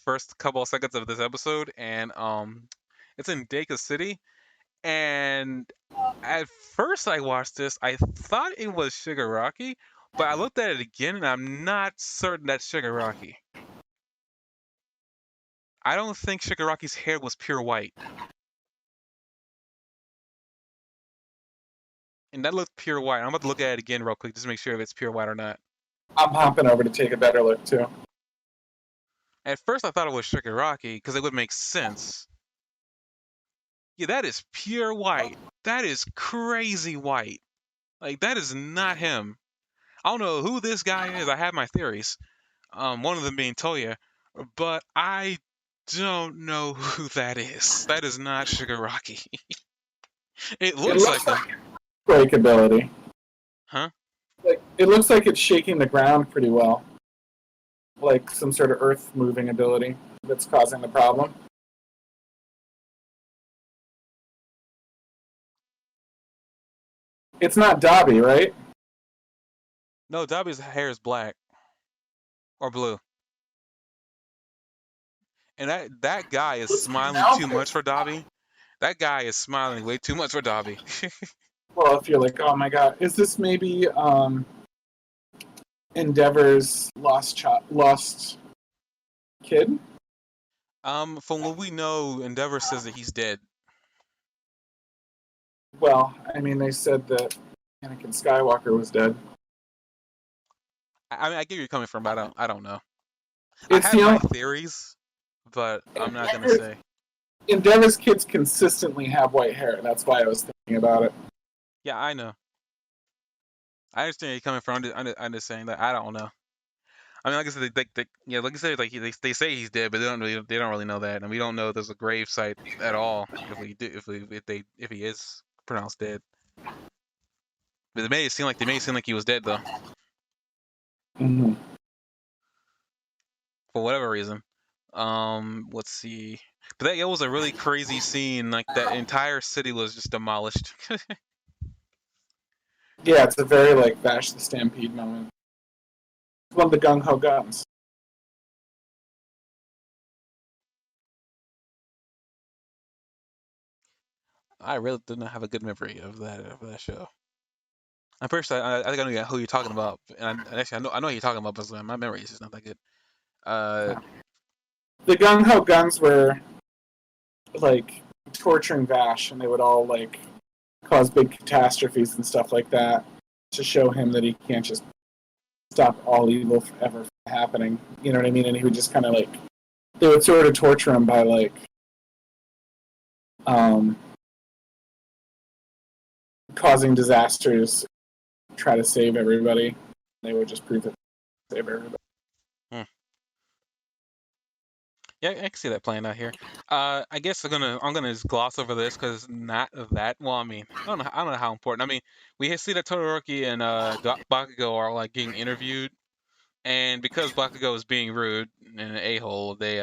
first couple of seconds of this episode, and it's in Deka City. And at first, I watched this, I thought it was Shigaraki, but I looked at it again, and I'm not certain that's Shigaraki. I don't think Shigaraki's hair was pure white, and that looked pure white. I'm about to look at it again real quick just to make sure if it's pure white or not. I'm hopping over to take a better look too. At first, I thought it was Shigaraki because it would make sense. Yeah, that is pure white. That is crazy white. Like, that is not him. I don't know who this guy is. I have my theories. One of them being Toya, but I don't know who that is. That is not Shigaraki. It It looks like looks him, like breakability. huh? Like it looks like it's shaking the ground pretty well, like some sort of earth moving ability that's causing the problem. It's not Dobby, right? No, Dobby's hair is black or blue, and that guy is What's his smiling too much outfit? for Dobby. That guy is smiling way too much for Dobby. Well, if you're like, oh my god, is this maybe Endeavor's lost kid? From what we know, Endeavor says that he's dead. Well, I mean, they said that Anakin Skywalker was dead. I mean, I get where you're coming from, but I don't know. I It's have the my only theories, but I'm not gonna Endeavor's, say. Endeavor's kids consistently have white hair. That's why I was thinking about it. Yeah, I know. I understand where you're coming from. I'm just saying that I don't know. I mean, like I said, yeah, like I said, like they say he's dead, but they don't really know that, and we don't know if there's a grave site at all if he is pronounced dead. But they made it seem like he was dead though, Mm-hmm. for whatever reason. Let's see. But that it was a really crazy scene. Like that entire city was just demolished. Yeah, it's a very like Vash the Stampede moment. It's one of the gung ho guns. I really did not have a good memory of that show. I'm pretty sure I think I know who you're talking about, and actually I know who you're talking about, but my memory is just not that good. Uh, The gung ho guns were like torturing Vash, and they would all like cause big catastrophes and stuff like that to show him that he can't just stop all evil ever from happening. You know what I mean? And he would just kind of like they would sort of torture him by like um, causing disasters, try to save everybody. They would just prove that they save everybody. hmm. Yeah, I can see that playing out here. I guess I'm gonna just gloss over this because not that. Well, I mean, I don't know how important. I mean, we see that Todoroki and Bakugo are like getting interviewed, and because Bakugo is being rude and an a-hole, they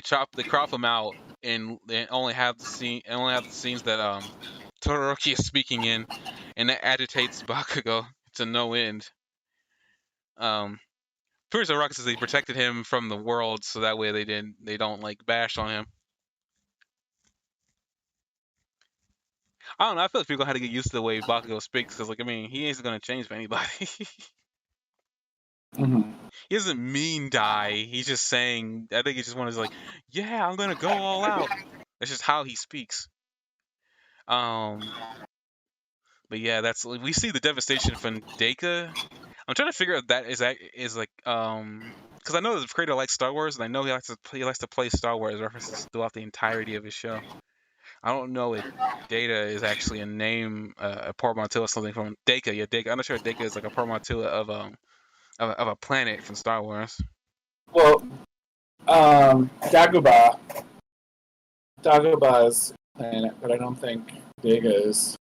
crop him out and they only have the scenes that Todoroki is speaking in, and that agitates Bakugo to no end. Um, Tourist Rock says they protected him from the world, so that way they don't like bash on him. I don't know. I feel like people had to get used to the way Bakugo speaks, because like I mean, he isn't gonna change for anybody. Mm-hmm. He doesn't mean die. He's just saying. I think he just wanted to like, yeah, I'm gonna go all out. That's just how he speaks. Um, but yeah, that's we see the devastation from Deka. I'm trying to figure out if that is like because I know the creator likes Star Wars, and I know he likes to play Star Wars references throughout the entirety of his show. I don't know if Data is actually a name, a portmanteau or something from Deka. Yeah, Deka. I'm not sure if Deka is like a portmanteau of a planet from Star Wars. Well, Dagobah is a planet, but I don't think Dega is.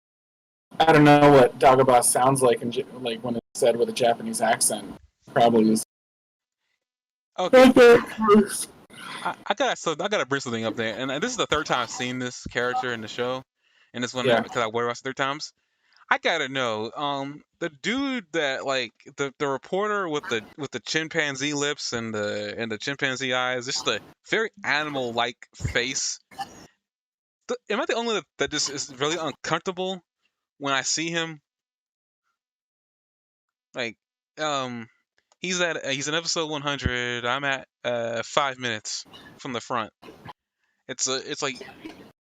I don't know what Dagobah sounds like, like when it's said with a Japanese accent. Probably is. Okay, I gotta bring something up there, and this is the third time I've seen this character in the show, and this one Yeah. because I watched it 3 times. I gotta know, the dude that like the reporter with the chimpanzee lips and the chimpanzee eyes, just the very animal like face. Am I the only that just is really uncomfortable when I see him? Like he's in episode 100. I'm at 5 minutes from the front. It's like,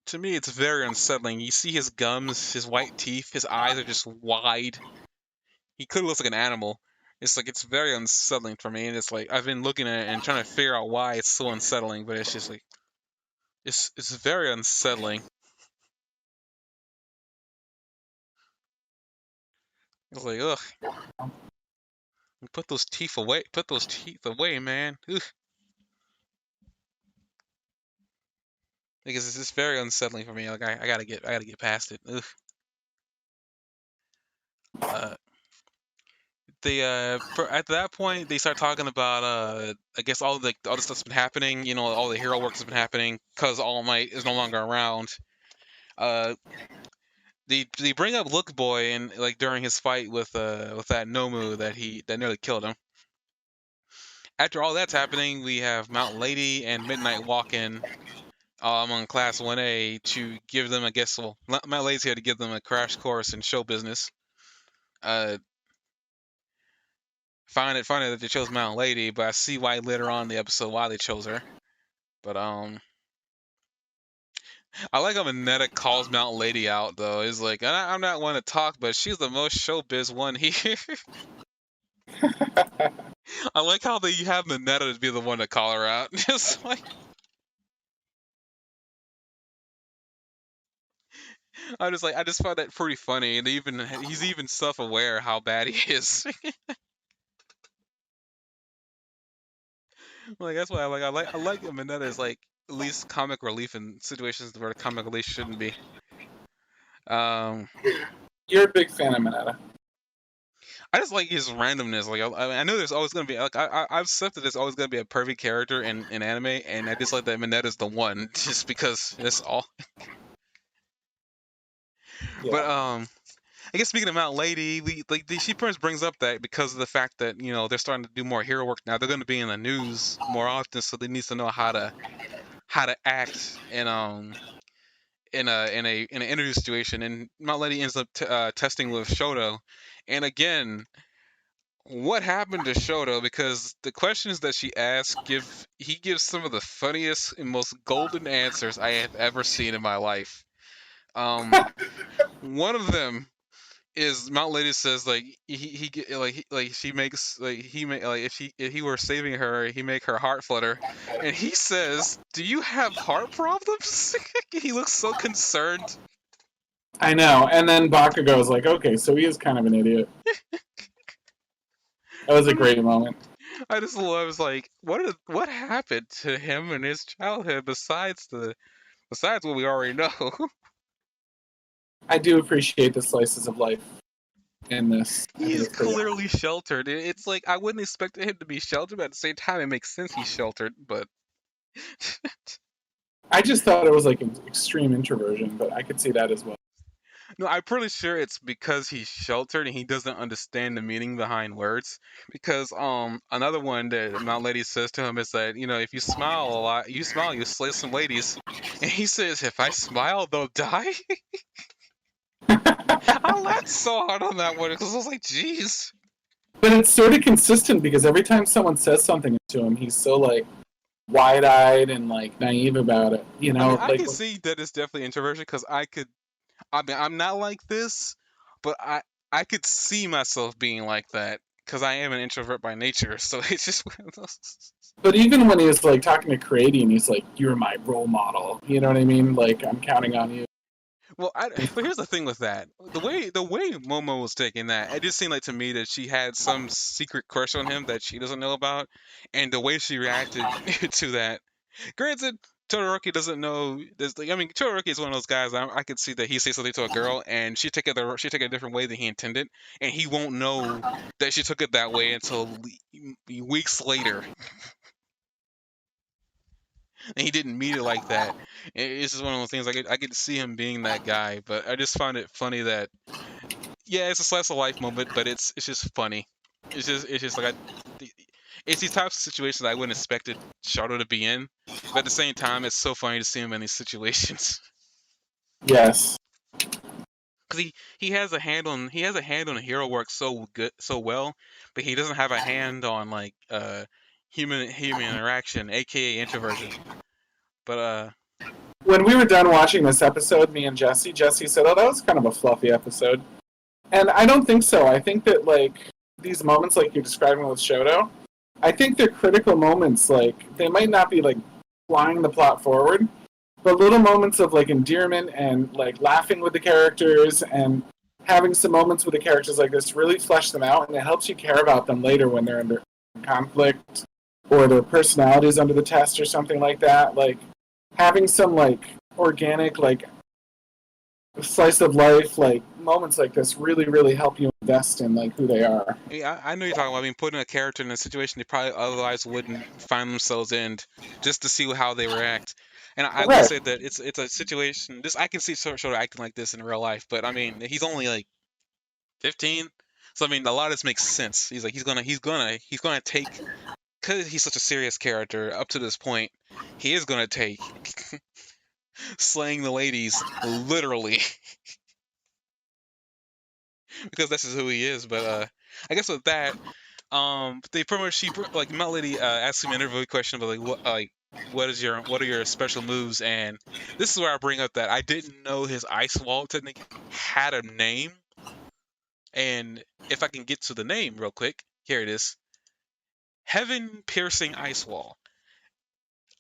to me, it's very unsettling. You see his gums, his white teeth, his eyes are just wide. He could look like an animal. It's like, it's very unsettling for me, and it's like I've been looking at it and trying to figure out why it's so unsettling, but it's just like it's very unsettling. It's like, ugh, put those teeth away. Put those teeth away, man. Ugh. Because it's just very unsettling for me. Like, I gotta get past it. Ugh. Uh, at that point they start talking about I guess all the stuff's been happening. You know, all the hero work has been happening because All Might is no longer around. Uh, they bring up Look Boy and like during his fight with that Nomu that nearly killed him. After all that's happening, we have Mount Lady and Midnight walk in among Class 1A to give them, I guess, well, Mount Lady's here to give them a crash course in show business. Uh, find it funny that they chose Mount Lady, but I see why later on in the episode why they chose her. But I like how Mineta calls Mount Lady out though. He's like, I'm not one to talk, but she's the most showbiz one here. I like how they have Mineta to be the one to call her out. Just like, I just find that pretty funny, and he's even self-aware how bad he is. Like, that's why I like Mineta as like at least comic relief in situations where the comic relief shouldn't be. You're a big fan of Mineta. I just like his randomness. Like, I know there's always gonna be like I've accepted there's always gonna be a perfect character in anime, and I just like that Mineta's the one, just because that's all. Yeah. But I guess speaking of Mount Lady, she pretty much brings up that because of the fact that they're starting to do more hero work now, they're going to be in the news more often, so they need to know how to act in an interview situation. And Mount Lady ends up testing with Shoto, and again, what happened to Shoto? Because the questions that she asks he gives some of the funniest and most golden answers I have ever seen in my life. One of them is Mount Lady says like she makes like he make like if he were saving her, he make her heart flutter, and he says, "Do you have heart problems?" He looks so concerned. I know, and then Bakugo is like, okay, so he is kind of an idiot. That was a great moment. I just was like, what happened to him in his childhood besides what we already know? I do appreciate the slices of life in this. He's clearly sheltered. It's like I wouldn't expect him to be sheltered, but at the same time, it makes sense he's sheltered. But I just thought it was like an extreme introversion, but I could see that as well. no, I'm pretty sure it's because he's sheltered and he doesn't understand the meaning behind words. Because another one that Mount Lady says to him is that if you smile a lot, you slay some ladies, and he says if I smile they'll die. I laughed so hard on that one because I was like, jeez. But it's sort of consistent because every time someone says something to him, he's so like wide-eyed and like naive about it. I can see that it's definitely introversion because I'm not like this, but I could see myself being like that because I am an introvert by nature. So it's just one of those. But even when he was like talking to Crady and he's like, "You're my role model," you know what I mean? Like I'm counting on you. Well, but here's the thing with that: the way Momo was taking that, it just seemed like to me that she had some secret crush on him that she doesn't know about, and the way she reacted to that. Granted, Todoroki doesn't know. Todoroki is one of those guys. I could see that he says something to a girl, and she took it a different way than he intended, and he won't know that she took it that way until weeks later. And he didn't mean it like that. It's just one of those things. I could see him being that guy, but I just find it funny that it's a slice of life moment, but it's just funny. It's just like it's these types of situations I wouldn't expect Shadow to be in, but at the same time, it's so funny to see him in these situations. Yes. because he has a hand on hero work so well, but he doesn't have a hand on like human interaction, aka introversion. But When we were done watching this episode, me and Jesse said, "Oh, that was kind of a fluffy episode," and I don't think so. I think that like these moments, like you're describing with Shoto, I think they're critical moments. Like they might not be like flying the plot forward, but little moments of like endearment and like laughing with the characters and having some moments with the characters like this really flesh them out, and it helps you care about them later when they're under conflict or their personalities under the test or something like that. Like having some like organic like slice of life like moments like this really help you invest in like who they are. yeah, I know you're talking about. I mean, putting a character in a situation they probably otherwise wouldn't find themselves in, just to see how they react. And I will Right. say that it's a situation. This I can see Shoto acting like this in real life, but I mean, he's only like 15, so I mean, a lot of this makes sense. He's like he's gonna take, because he's such a serious character up to this point. He is gonna take slaying the ladies literally because this is who he is. But I guess with that, they pretty much like Mount Lady asked him an interview question about what are your special moves, and this is where I bring up that I didn't know his ice wall technique had a name, and if I can get to the name real quick, here it is: Heaven Piercing Ice Wall.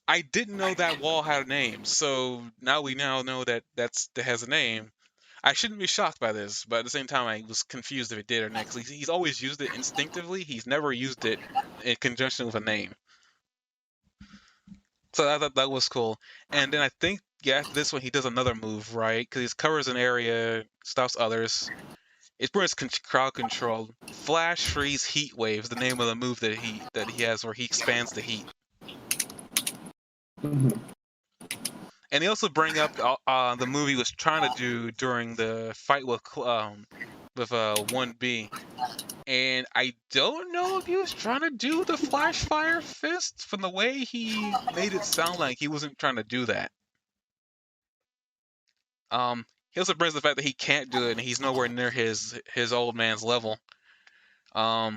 I didn't know that wall had a name, so we now know that that has a name. I shouldn't be shocked by this, but at the same time, I was confused if it did or not. Because he's always used it instinctively. He's never used it in conjunction with a name. So I thought that was cool. And then I think, yeah, after this one, he does another move, right? Because he covers an area, stops others. It's pretty much crowd control. Flash freeze heat wave is the name of the move that he has, where he expands the heat. Mm-hmm. And they also bring up the movie he was trying to do during the fight with 1B. And I don't know if he was trying to do the flash fire fist. From the way he made it sound like he wasn't trying to do that. He also brings the fact that he can't do it and he's nowhere near his old man's level. I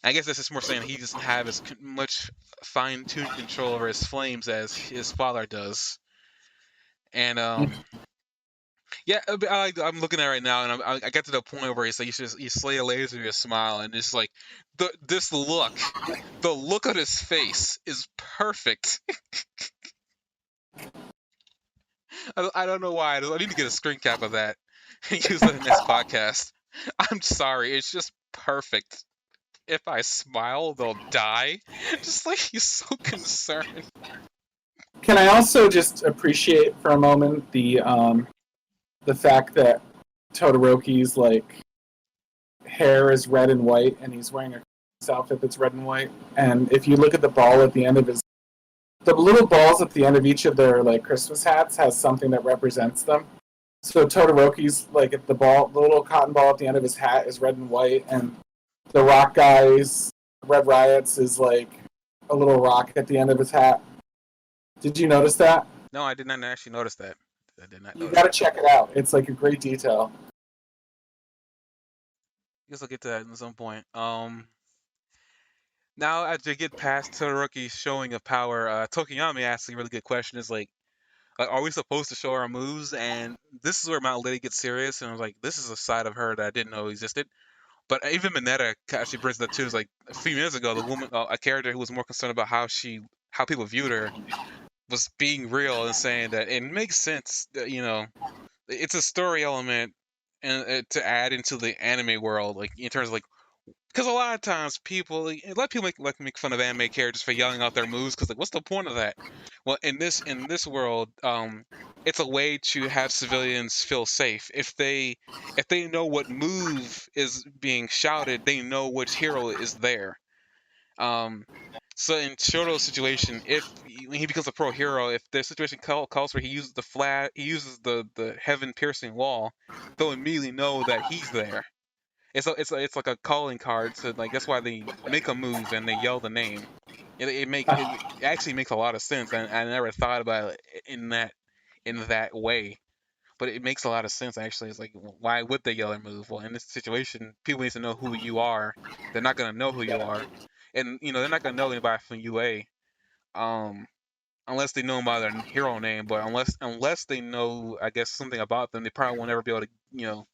guess that's just more saying he doesn't have as much fine-tuned control over his flames as his father does. And yeah, I'm looking at it right now, and I got to the point where he's like, you slay a laser with a smile, and it's like the look on his face is perfect. I don't know why. I need to get a screen cap of that and use that in this podcast. I'm sorry, it's just perfect. If I smile, they'll die. Just like he's so concerned. Can I also just appreciate for a moment the fact that Todoroki's like hair is red and white, and he's wearing a outfit that's red and white. And if you look at the ball at the end of the little balls at the end of each of their like Christmas hats has something that represents them. So Todoroki's like at the little cotton ball at the end of his hat is red and white, and the Rock Guy's Red Riot's is like a little rock at the end of his hat. Did you notice that? No, I did not actually notice that. I did not You notice gotta that. check it out. It's like a great detail. I guess I'll get to that at some point. Now as you get past Todoroki's showing of power, Tokiyami asks a really good question. Is like, are we supposed to show our moves? And this is where Mount Lady gets serious, and I was like, this is a side of her that I didn't know existed. But even Mineta actually brings that too. Is like a few minutes ago, the woman, a character who was more concerned about how people viewed her, was being real and saying that it makes sense that, it's a story element and to add into the anime world, like in terms of like, because a lot of times a lot of people make fun of anime characters for yelling out their moves, because like, what's the point of that? Well, in this world, it's a way to have civilians feel safe. If they know what move is being shouted, they know which hero is there. Um, so in Shoto's situation, when he becomes a pro hero, if the situation calls for he uses he uses the heaven piercing wall, they'll immediately know that he's there. It's like a calling card. So like that's why they make a move and they yell the name. It actually makes a lot of sense, and I never thought about it in that way. but it makes a lot of sense actually. It's like, why would they yell or move? Well, in this situation, people need to know who you are. They're not gonna know who you are, and they're not gonna know anybody from UA, um, unless they know them by their hero name. But unless they know, I guess, something about them, they probably won't ever be able to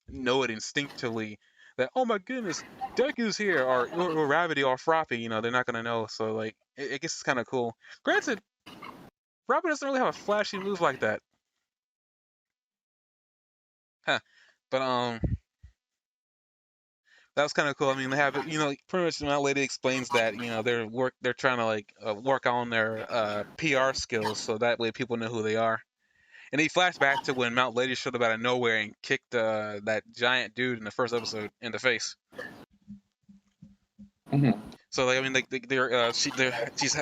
know it instinctively that, oh my goodness, Deku's here, or Ravity or Froppy. They're not gonna know. So like, I guess it's kind of cool. Granted, Robin doesn't really have a flashy move like that. Huh. But that was kind of cool. I mean, they have pretty much my lady explains that they're trying to like work on their PR skills so that way people know who they are. And he flashed back to when Mount Lady showed up out of nowhere and kicked that giant dude in the first episode in the face. Mm-hmm. So like, I mean, like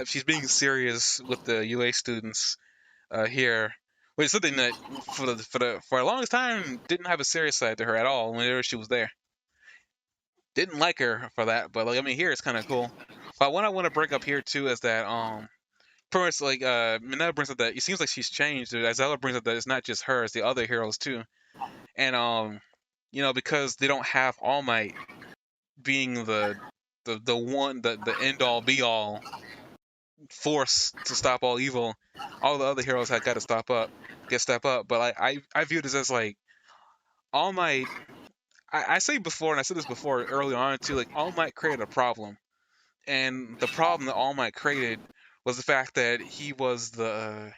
she's being serious with the UA students here, which is something that for a long time didn't have a serious side to her at all whenever she was there. Didn't like her for that, but like, I mean, here it's kind of cool. But what I want to bring up here too is that pretty much like Mineta brings up that it seems like she's changed. Azella brings up that it's not just her, it's the other heroes too, and because they don't have All Might being the one the end all be all force to stop all evil, all the other heroes had got to step up. But I view this as like All Might. I say before, and I said this before early on too. Like, All Might created a problem, and the problem that All Might created was the fact that he was the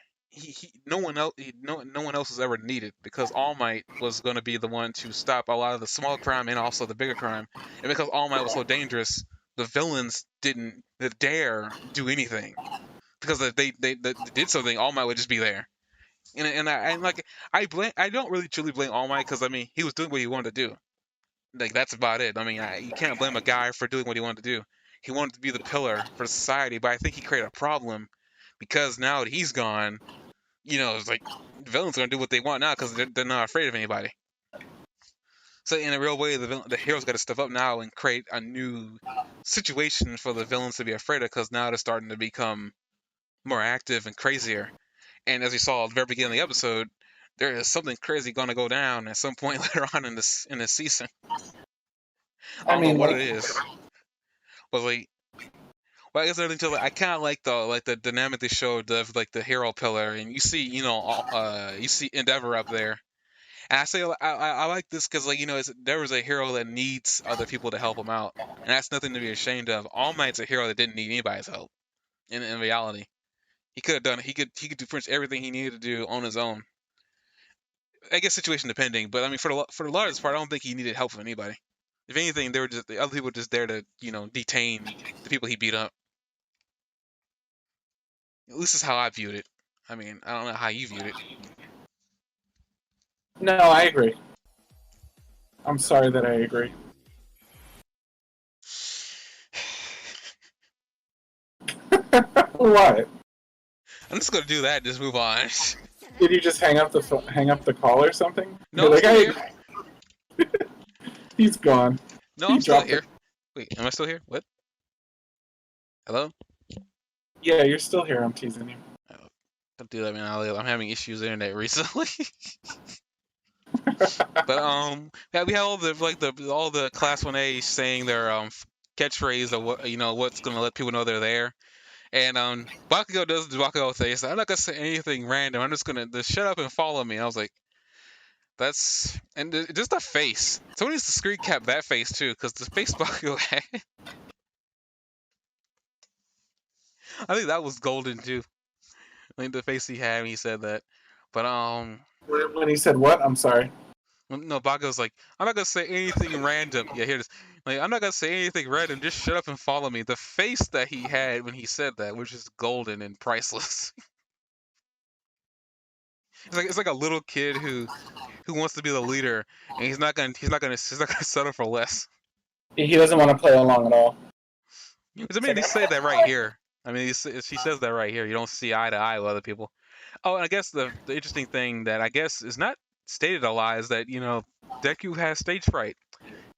no one else no one else was ever needed, because All Might was going to be the one to stop a lot of the small crime and also the bigger crime. And because All Might was so dangerous, the villains didn't dare do anything, because if they did something, All Might would just be there. I don't really truly blame All Might, because I mean, he was doing what he wanted to do. Like, that's about it. I mean, you can't blame a guy for doing what he wanted to do. He wanted to be the pillar for society, but I think he created a problem, because now that he's gone, it's like the villains are gonna do what they want now, because they're not afraid of anybody. So in a real way, the heroes got to step up now and create a new situation for the villains to be afraid of, because now they're starting to become more active and crazier. And as we saw at the very beginning of the episode, there is something crazy gonna go down at some point later on in this season. I I don't know mean, what like, it is, but like, well, I guess until I kind of like the dynamic they showed of like the hero pillar, and you see you see Endeavor up there, and I say I like this because, like, there was a hero that needs other people to help him out, and that's nothing to be ashamed of. All Might's a hero that didn't need anybody's help. In reality, he could have done it. He could do pretty much everything he needed to do on his own. I guess situation depending, but I mean, for the largest part, I don't think he needed help from anybody. If anything, the other people were just there to detain the people he beat up. At least is how I viewed it. I mean, I don't know how you viewed it. no, I agree. I'm sorry that I agree. What? I'm just gonna do that and just move on. Did you just hang up the call or something? No, You're I'm like, still here. He's gone. No, He I'm still dropped here. it. Wait, am I still here? What? Hello? Yeah, you're still here. I'm teasing you. Oh, don't do that, man. I'm having issues with the internet recently. But yeah, we had all the class 1A saying their catchphrase of what's gonna let people know they're there. And Bakugo does the Bakugo thing. So I'm not gonna say anything random. I'm just gonna just shut up and follow me. And I was like, just the face. Someone needs to screen cap that face too, because the face Bakugo had, I think that was golden too. I think the face he had when he said that. But When he said what? I'm sorry. no, Bakugo's like, I'm not gonna say anything random. Yeah, here it is. Like, I'm not gonna say anything random. Just shut up and follow me. The face that he had when he said that, which is golden and priceless. It's like a little kid who wants to be the leader, and he's not gonna settle for less. He doesn't want to play along at all. I mean, he say that right here. I mean, he says that right here. You don't see eye to eye with other people. Oh, and I guess the interesting thing that I guess is not stated a lot is that Deku has stage fright.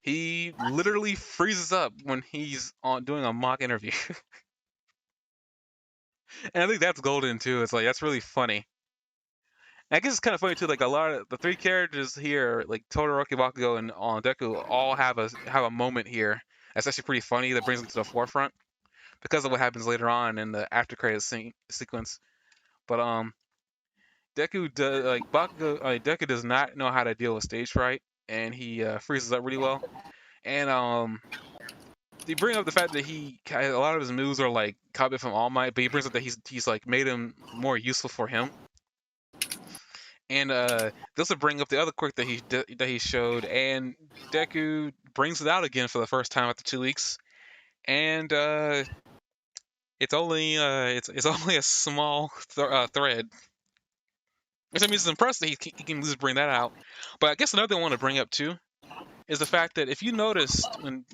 He literally freezes up when he's on doing a mock interview, and I think that's golden too. It's like, that's really funny. I guess it's kind of funny too. Like a lot of the three characters here, like Todoroki, Bakugo, and Deku, all have a moment here that's actually pretty funny that brings them to the forefront because of what happens later on in the after credits sequence. But Deku does like Bakugo. Deku does not know how to deal with stage fright, and he freezes up really well. And they bring up the fact that a lot of his moves are like copied from All Might, but he brings up that he's like made him more useful for him. And this will bring up the other quirk that he showed, and Deku brings it out again for the first time after 2 weeks, and it's only a small thread. Which I mean, it's impressive that he can just bring that out. But I guess another thing I want to bring up too is the fact that if you noticed when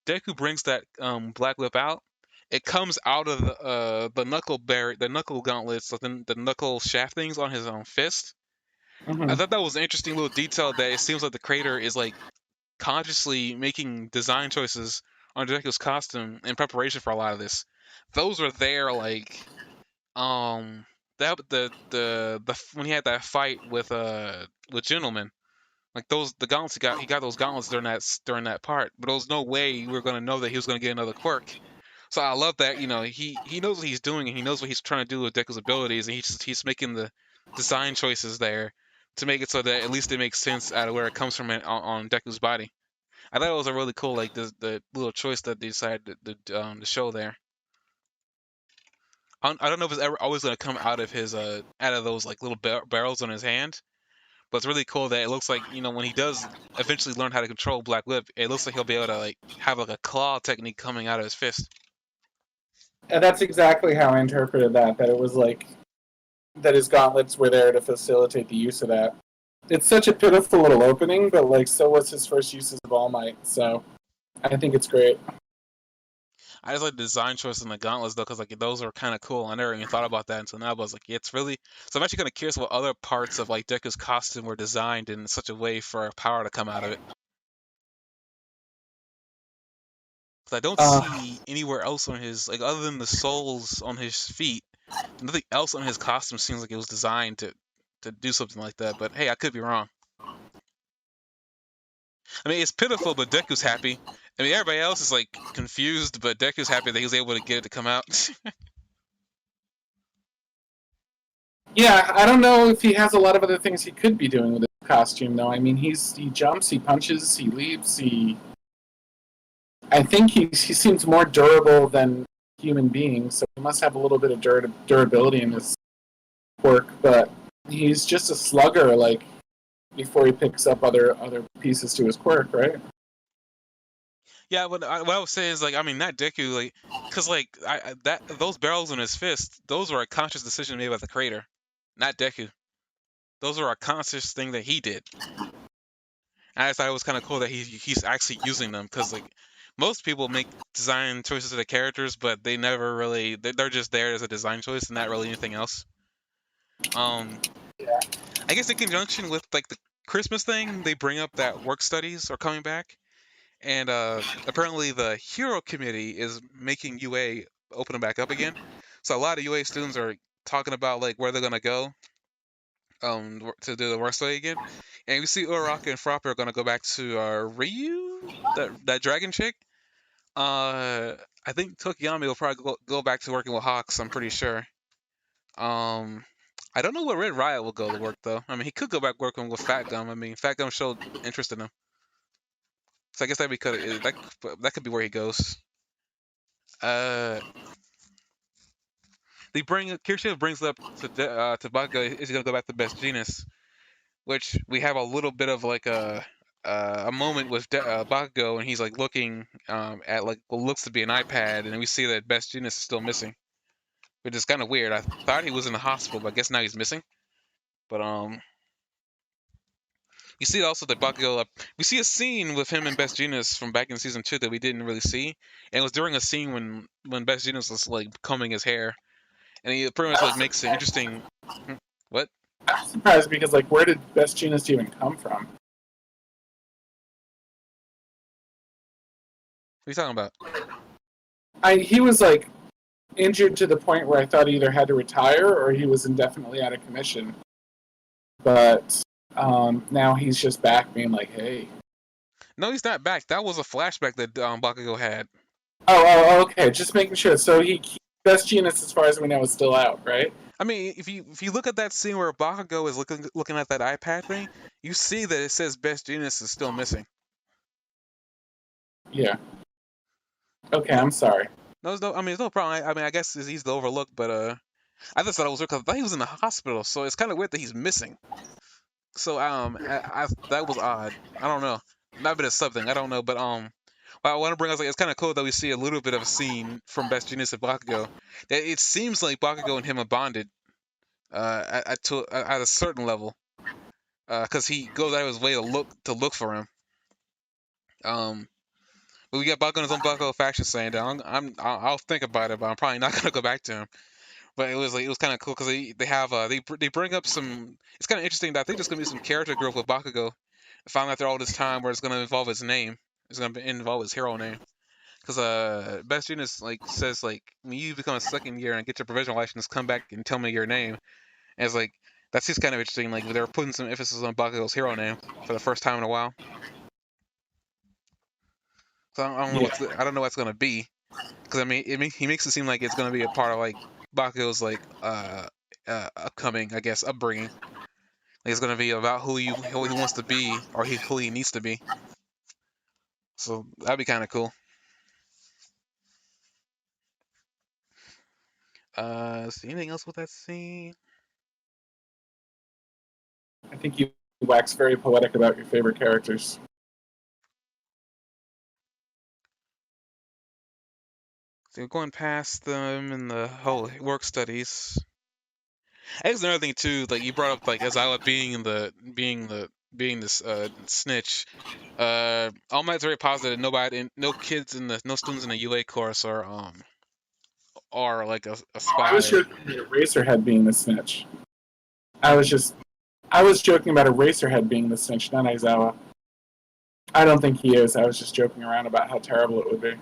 Deku brings that black whip out, it comes out of the knuckle gauntlets, so the knuckle shaft things on his own fist. I Mm-hmm. thought that was an interesting little detail that it seems like the creator is like consciously making design choices on Deku's costume in preparation for a lot of this. Those were there like that the when he had that fight with Gentleman, like those the gauntlets he got those gauntlets during that part, but there was no way we were gonna know that he was gonna get another quirk. So I love that, he knows what he's doing and he knows what he's trying to do with Deku's abilities, and he's making the design choices there to make it so that at least it makes sense out of where it comes from on Deku's body. I thought it was a really cool like the little choice that they decided to show there. I don't know if it's ever always gonna come out of his out of those like little barrels on his hand, but it's really cool that it looks like when he does eventually learn how to control Black Whip, it looks like he'll be able to like have like a claw technique coming out of his fist. And that's exactly how I interpreted that. That it was like that his gauntlets were there to facilitate the use of that. It's such a pitiful little opening, but like so was his first uses of All Might. So I think it's great. I just like the design choices in the gauntlets though, because like those are kind of cool. I never even thought about that until now. But I was like, yeah, it's really. So I'm actually kind of curious what other parts of like Deku's costume were designed in such a way for power to come out of it. Because I don't Uh, see anywhere else on his like other than the soles on his feet. Nothing else on his costume seems like it was designed to do something like that. But hey, I could be wrong. I mean, it's pitiful, but Deku's happy. I mean, everybody else is like confused, but Deku's happy that he was able to get it to come out. yeah, I don't know if he has a lot of other things he could be doing with his costume, though. I mean, he jumps, he punches, he leaps, he. I think he seems more durable than human beings, so he must have a little bit of durability in his quirk. But he's just a slugger, like before he picks up other pieces to his quirk, right? Yeah, what I was saying is like, I mean, not Deku, like, cause like that those barrels in his fist, those were a conscious decision made by the creator, not Deku. Those were a conscious thing that he did. And I thought it was kind of cool that he's actually using them, cause like most people make design choices to the characters, but they never really they're just there as a design choice and not really anything else. Um, Yeah. I guess in conjunction with like the Christmas thing, they bring up that work studies are coming back. And apparently the Hero Committee is making UA open them back up again. So a lot of UA students are talking about like where they're gonna go to do the work study again. And we see Uraraka and Frapper are gonna go back to Ryu, that dragon chick. I think Tokiyami will probably go back to working with Hawks. I'm pretty sure. Um, I don't know where Red Riot will go to work though. I mean, he could go back working with Fat Gum. I mean, Fat Gum showed interest in him, so I guess that could be where he goes. Uh, Kirishima brings up to Bakugo is he gonna go back to Best Genus, which we have a little bit of like a moment with Bakugo, and he's like looking at like what looks to be an iPad, and we see that Best Genus is still missing, which is kind of weird. I thought he was in the hospital, but I guess now he's missing. But you see also that Bakugo, we see a scene with him and Best Genus from back in season 2 that we didn't really see, and it was during a scene when Best Genus was like combing his hair, and he pretty much like makes an interesting. What? I'm surprised because like where did Best Genus even come from? What are you talking about? He was like injured to the point where I thought he either had to retire or he was indefinitely out of commission. but now he's just back being like, hey. No, he's not back. That was a flashback that Bakugo had. Okay. Just making sure. So Best Genius, as far as we know, is still out, right? I mean, if you look at that scene where Bakugo is looking at that iPad thing, you see that it says Best Genius is still missing. Yeah. Okay, So I'm sorry. I mean, it's no problem. I mean, I guess it's easy to overlook, but I just thought it was weird because I thought he was in the hospital, so it's kind of weird that he's missing. So that was odd. I don't know. Not been a something. I don't know, but what I want to bring up, like, it's kind of cool that we see a little bit of a scene from Best Genius and Bakugo. That it seems like Bakugo and him are bonded, at a certain level, because he goes out of his way to look for him. Um, but we got Bakugo in his own Bakugo faction saying that I'll think about it, but I'm probably not gonna go back to him. But it was kind of cool because they have they bring up some. It's kind of interesting that I think there's gonna be some character growth with Bakugo. I found out after all this time where it's gonna involve his name. It's gonna involve his hero name. Because Best Genius like says like when you become a second year and get your provisional license, come back and tell me your name. And it's like that's just kind of interesting. Like they're putting some emphasis on Bakugo's hero name for the first time in a while. So I don't know Yeah. what it's gonna be. Because I mean, he makes it seem like it's gonna be a part of like Bakugo's like upcoming, I guess, upbringing. Like it's gonna be about who he wants to be or who he needs to be. So that'd be kind of cool. See anything else with that scene? I think you wax very poetic about your favorite characters. So going past them in the whole work studies. I guess another thing too, like you brought up like Aizawa being this snitch. All Might's very positive. No students in the UA course are like a I was spy. joking about Eraserhead being the snitch. I was just, I was joking about Eraserhead being the snitch, not Aizawa. I don't think he is. I was just joking around about how terrible it would be.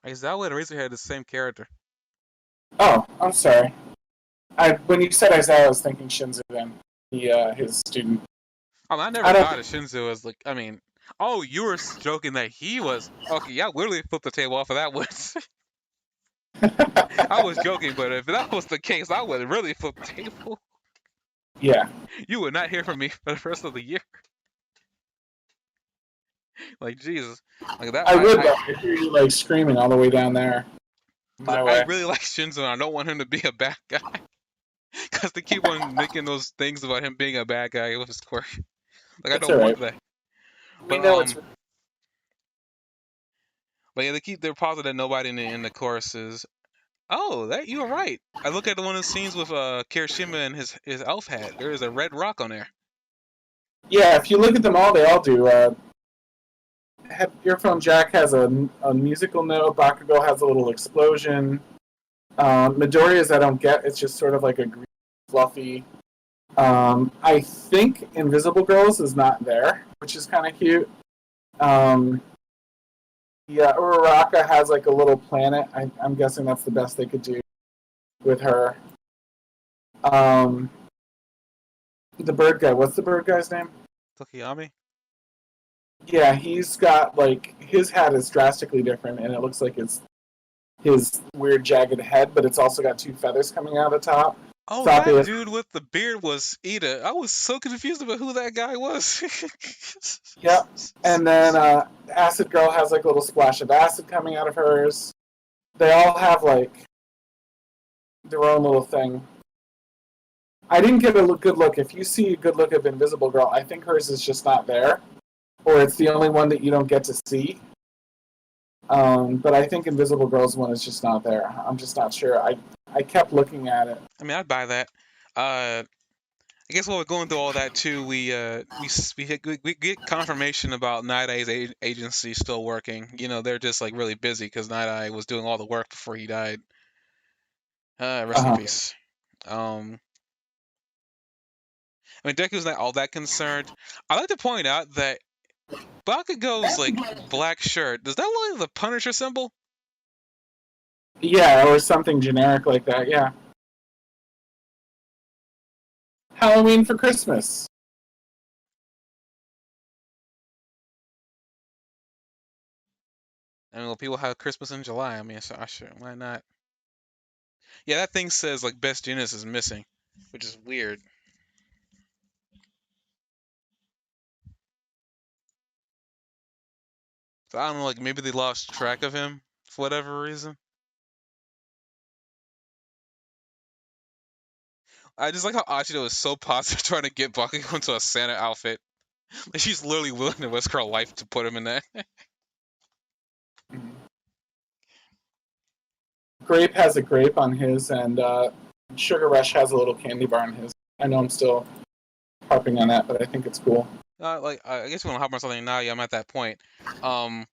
Aizawa and Razorhead are the same character. Oh, I'm sorry. When you said Aizawa, I was thinking Shinzu then, his student. I never I don't. thought of Shinzo as like. I mean, oh, you were joking that he was okay. Yeah, literally flipped the table off of that one. I was joking, but if that was the case, I would really flip the table. Yeah, You would not hear from me for the rest of the year. Like Jesus, like that. I would though. I hear you like screaming all the way down there. My I way. really like Shinzo, and I don't want him to be a bad guy. Because they keep on making those things about him being a bad guy with his quirk. Like I It's don't want alright. that. We But know it's. but yeah, they're positive that nobody in the chorus is. Oh, that you were right. I look at the one of the scenes with Kirishima and his elf hat. There is a red rock on there. Yeah, if you look at them all, they all do. Earphone Jack has a musical note. Bakugo has a little explosion. Midoriya's I don't get. It's just sort of like a green, fluffy. I think Invisible Girls is not there, which is kind of cute. Yeah, Uraraka has like a little planet. I'm guessing that's the best they could do with her. Um, the bird guy. What's the bird guy's name? Tokiyami. Yeah, he's got like his hat is drastically different, and it looks like it's his weird jagged head, but it's also got two feathers coming out of the top. Oh, that Sapi, dude with the beard was Ida. I was so confused about who that guy was. yeah, and then Acid Girl has like a little splash of acid coming out of hers. They all have like their own little thing. I didn't get a good look. If you see a good look of Invisible Girl, I think hers is just not there, or it's the only one that you don't get to see. But I think Invisible Girl's one is just not there. I'm just not sure. I kept looking at it. I mean, I'd buy that. I guess while we're going through all that too, we get confirmation about Night Eye's agency still working. You know, they're just like really busy because Night Eye was doing all the work before he died. Rest in peace. I mean, Deku's not all that concerned. I like to point out that Bakugo's like black shirt, does that look like the Punisher symbol? Yeah, or something generic like that. Yeah. Halloween for Christmas. I mean, well, people have Christmas in July. I mean, so I sure why not? Yeah, that thing says like Best Jeanist is missing, which is weird. So I don't know, like maybe they lost track of him for whatever reason. I just like how Achito is so positive trying to get Bakugo into a Santa outfit. Like she's literally willing to risk her life to put him in that. Grape has a grape on his, and Sugar Rush has a little candy bar on his. I know I'm still harping on that, but I think it's cool. Like I guess we want to hop on something now. Yeah, I'm at that point. Um,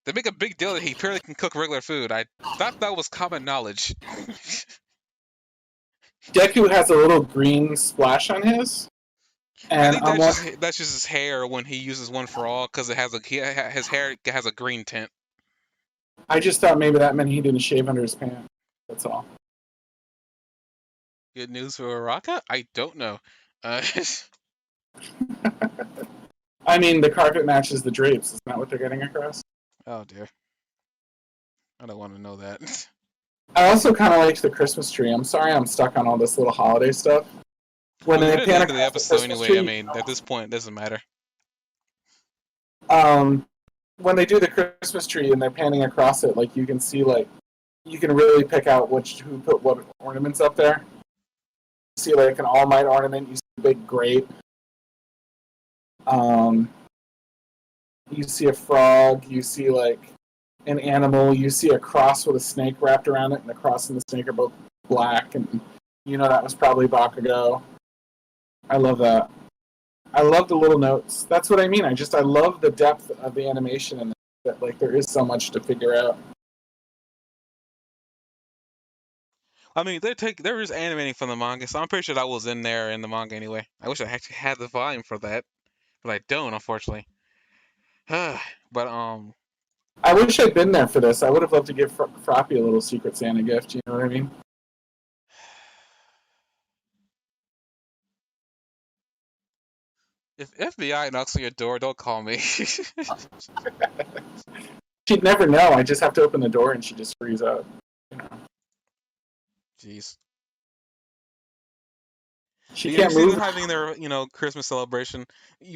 they make a big deal that he apparently can cook regular food. I thought that was common knowledge. Deku has a little green splash on his, I and think that's just his hair when he uses One for All because it has his hair has a green tint. I just thought maybe that meant he didn't shave under his pants. That's all. Good news for Araka? I don't know. I mean, the carpet matches the drapes. Isn't that what they're getting across? Oh dear. I don't want to know that. I also kind of liked the Christmas tree. I'm sorry I'm stuck on all this little holiday stuff. When Well, they we're at the pan end of the across episode Christmas anyway. tree, I mean, at this point, it doesn't matter. When they do the Christmas tree and they're panning across it, like you can see, like you can really pick out who put what ornaments up there. You see like an All Might ornament. You see a big grape. You see a frog. You see like an animal. You see a cross with a snake wrapped around it, and the cross and the snake are both black, and you know that was probably Bakugo. I love that. I love the little notes. That's what I mean. I love the depth of the animation and that like there is so much to figure out. I mean, there is animating from the manga, so I'm pretty sure that was in there in the manga anyway. I wish I actually had the volume for that, but I don't, unfortunately. But I wish I'd been there for this. I would have loved to give Froppy a little Secret Santa gift. You know what I mean? if FBI knocks on your door, don't call me. She'd never know. I just have to open the door and she just frees up. You know? Jeez. She You can't see move. them having their, Christmas celebration.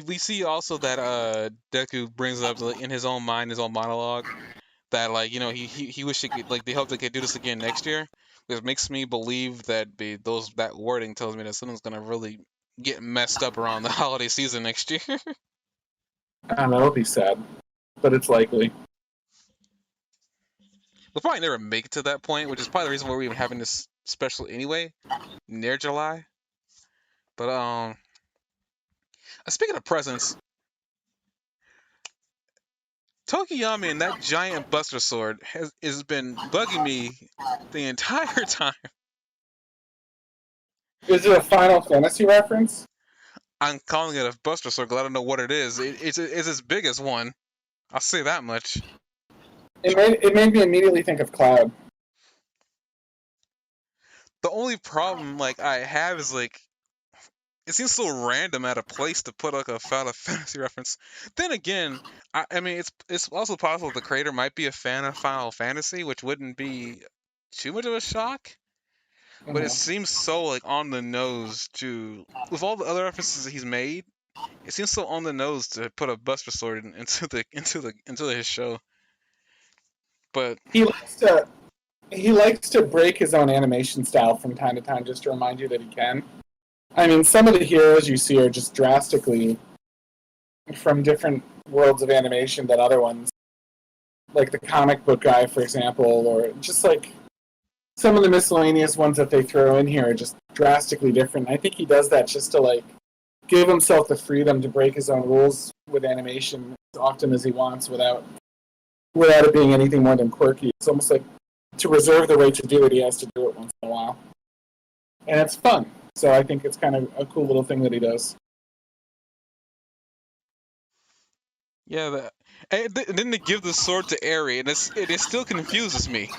We see also that Deku brings up in his own mind, his own monologue, that like he wish they hope they could do this again next year, which makes me believe that that wording tells me that something's gonna really get messed up around the holiday season next year. I don't know. It'll be sad, but it's likely. We'll probably never make it to that point, which is probably the reason why we're even having this special anyway, near July. But speaking of presents, Tokiyami and that giant Buster Sword has been bugging me the entire time. Is it a Final Fantasy reference? I'm calling it a Buster Sword because I don't know what it is. It's as big as one. I'll say that much. It made me immediately think of Cloud. The only problem like I have is like it seems so random at a place to put like a Final Fantasy reference. Then again, I mean it's also possible the creator might be a fan of Final Fantasy, which wouldn't be too much of a shock. But it seems so like on the nose to with all the other references that he's made. It seems so on the nose to put a Buster Sword into his show. But He likes to break his own animation style from time to time just to remind you that he can. I mean, some of the heroes you see are just drastically from different worlds of animation than other ones. Like the comic book guy, for example, or just like some of the miscellaneous ones that they throw in here are just drastically different. I think he does that just to like give himself the freedom to break his own rules with animation as often as he wants without it being anything more than quirky. It's almost like to reserve the right to do it, he has to do it once in a while. And it's fun. So I think it's kind of a cool little thing that he does. Yeah, and then they give the sword to Eri, and it still confuses me.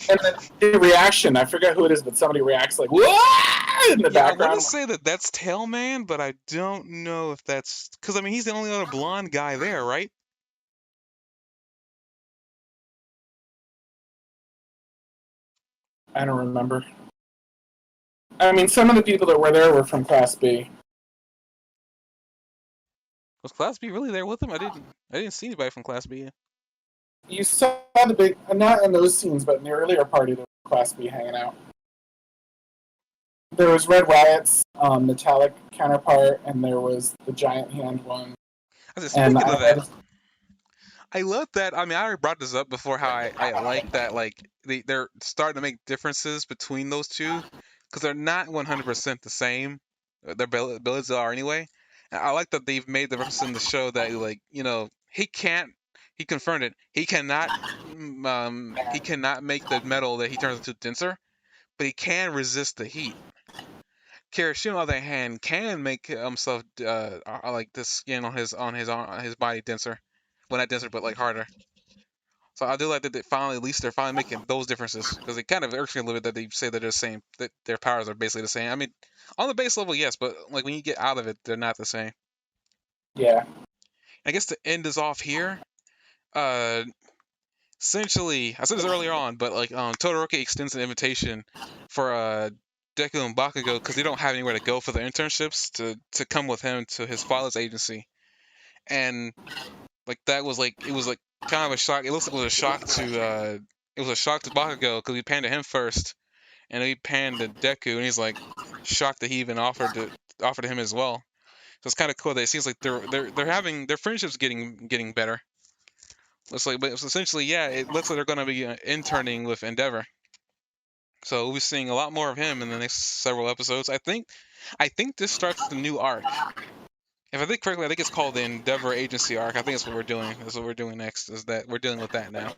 And then the reaction, I forget who it is, but somebody reacts like, "What?" in the Yeah, I want to background. say that that's Tailman, but I don't know if that's because I mean he's the only other blonde guy there, right? I don't remember. I mean, some of the people that were there were from Class B. Was Class B really there with him? I didn't see anybody from Class B. You saw the big, not in those scenes, but in the earlier party, there was Class B hanging out. There was Red Riot's metallic counterpart, and there was the giant hand one. I was And speaking of that. I love that. I mean, I already brought this up before. How I like that. Like they're starting to make differences between those two because they're not 100% the same. Their abilities are anyway. And I like that they've made the reference in the show that like he can't. He confirmed it. He cannot make the metal that he turns into denser, but he can resist the heat. Kirishima, on the other hand, can make himself like the skin on his body denser. Well, not denser, but like harder. So I do like that at least they're finally making those differences because it kind of irks me a little bit that they say that they're the same, that their powers are basically the same. I mean, on the base level, yes, but like when you get out of it, they're not the same. yeah, I guess to end this off here, uh, essentially, I said this earlier on, but like Todoroki extends an invitation for Deku and Bakugo because they don't have anywhere to go for their internships to come with him to his father's agency, and like that was like it was like kind of a shock. It looks like it was a shock to Bakugo because we panned to him first, and then we panned to Deku, and he's like shocked that he even offered to him as well. So it's kind of cool that it seems like they're having their friendships getting better. Looks like, but essentially, yeah, it looks like they're going to be interning with Endeavor. So we'll be seeing a lot more of him in the next several episodes. I think this starts the new arc. If I think correctly, I think it's called the Endeavor Agency arc. I think that's what we're doing. That's what we're doing next. Is that we're dealing with that now.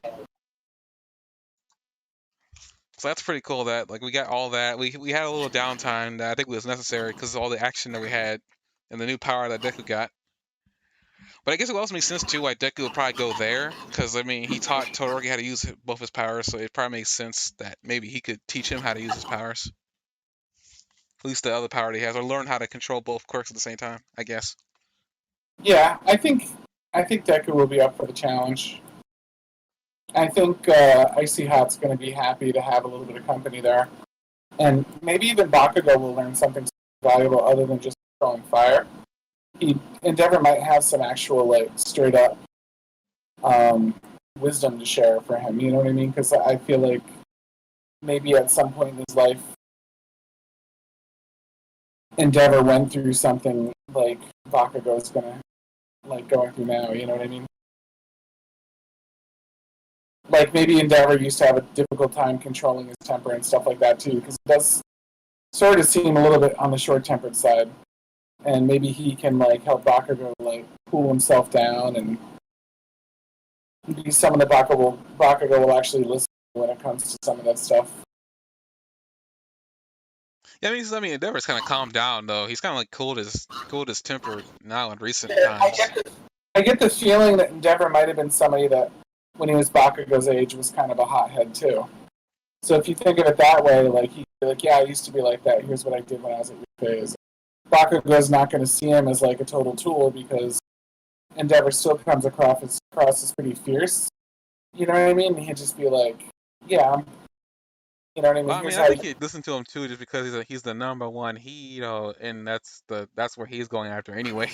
So that's pretty cool. That like we got all that. We had a little downtime that I think was necessary because of all the action that we had and the new power that Deku got. But I guess it also makes sense too why Deku would probably go there because I mean he taught Todoroki how to use both his powers, so it probably makes sense that maybe he could teach him how to use his powers, at least the other power that he has, or learn how to control both quirks at the same time. I guess. yeah. I think Deku will be up for the challenge. I think Icy Hot's going to be happy to have a little bit of company there, and maybe even Bakugo will learn something valuable other than just throwing fire. Endeavor might have some actual like straight up um, wisdom to share for him. You know what I mean? Because I feel like maybe at some point in his life, Endeavor went through something like Bakugo's gonna like going through now. You know what I mean? Like maybe Endeavor used to have a difficult time controlling his temper and stuff like that too, because it does sort of seem a little bit on the short-tempered side. And maybe he can like help Bakugo like cool himself down and be someone that Bakugo will actually listen to when it comes to some of that stuff. Yeah, I mean Endeavor's kind of calmed down though. He's kind of like cooled his temper now in recent Yeah, times. I get the feeling that Endeavor might have been somebody that, when he was Bakugo's age, was kind of a hothead too. So if you think of it that way, like he'd be like, "Yeah, I used to be like that. Here's what I did when I was at your phase." Bakugo's not going to see him as like a total tool because Endeavor still comes across as pretty fierce. You know what I mean? He'd just be like, "Yeah, you know what I mean? Well, I Here's mean, I how think you." he'd listen to him too, just because he's the number one. And that's where he's going after anyway.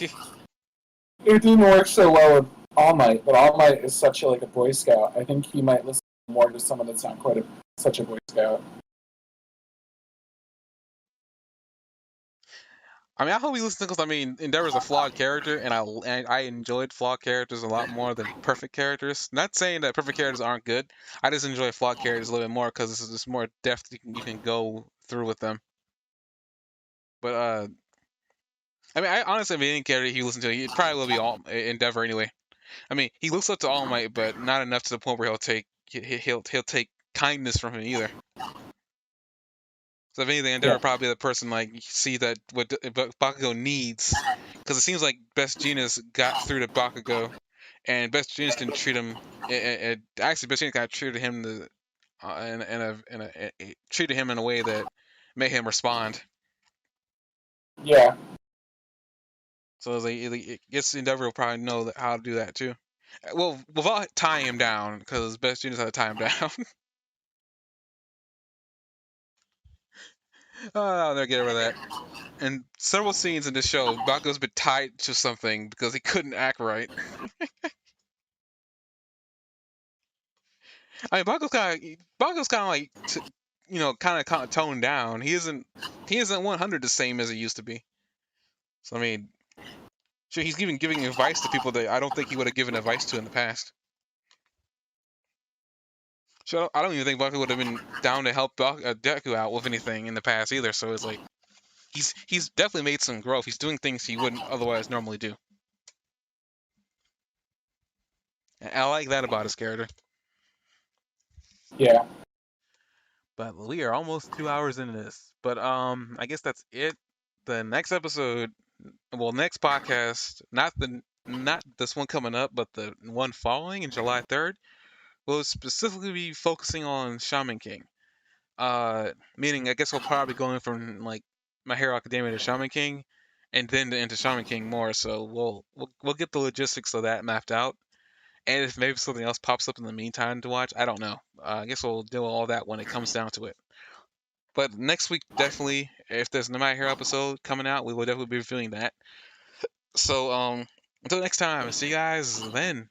It didn't work so well with All Might, but All Might is such a like a Boy Scout. I think he might listen more to someone that's not quite such a Boy Scout. I mean, I hope he listens because I mean, Endeavor's a flawed character, and I enjoyed flawed characters a lot more than perfect characters. Not saying that perfect characters aren't good. I just enjoy flawed characters a little bit more because this is just more depth you can go through with them. But I mean, I honestly, if any character he listens to, it probably will be all Endeavor anyway. I mean, he looks up to All Might, but not enough to the point where he'll take kindness from him either. So if anything, Yeah, Endeavor probably the person like you see that what Bakugo needs, because it seems like Best Genius got through to Bakugo, and Best Jeans didn't treat him. Actually, Best Jeans kind of treated him treated him in a way that made him respond. Yeah. So I guess Endeavor will probably know how to do that too. Well, without tying him down, because Best Jeans had to tie him down. Oh, I'll never get over that. And several scenes in this show, Bakugo's been tied to something because he couldn't act right. I mean, Bakugo's kind of like, kind of toned down. He isn't 100 the same as he used to be. So I mean, sure, he's even giving advice to people that I don't think he would have given advice to in the past. So I don't even think Bakugo would have been down to help Deku out with anything in the past either. So it's like he's definitely made some growth. He's doing things he wouldn't otherwise normally do. And I like that about his character. Yeah. But we are almost 2 hours into this. But I guess that's it. The next episode, well, next podcast, not this one coming up, but the one following in July 3rd, will specifically be focusing on Shaman King. Meaning I guess we'll probably be going from like My Hero Academia to Shaman King, and then into Shaman King more. So we'll get the logistics of that mapped out. And if maybe something else pops up in the meantime to watch, I don't know. I guess we'll deal with all that when it comes down to it. But next week, definitely, if there's no My Hero episode coming out, we will definitely be reviewing that. So, until next time, see you guys then.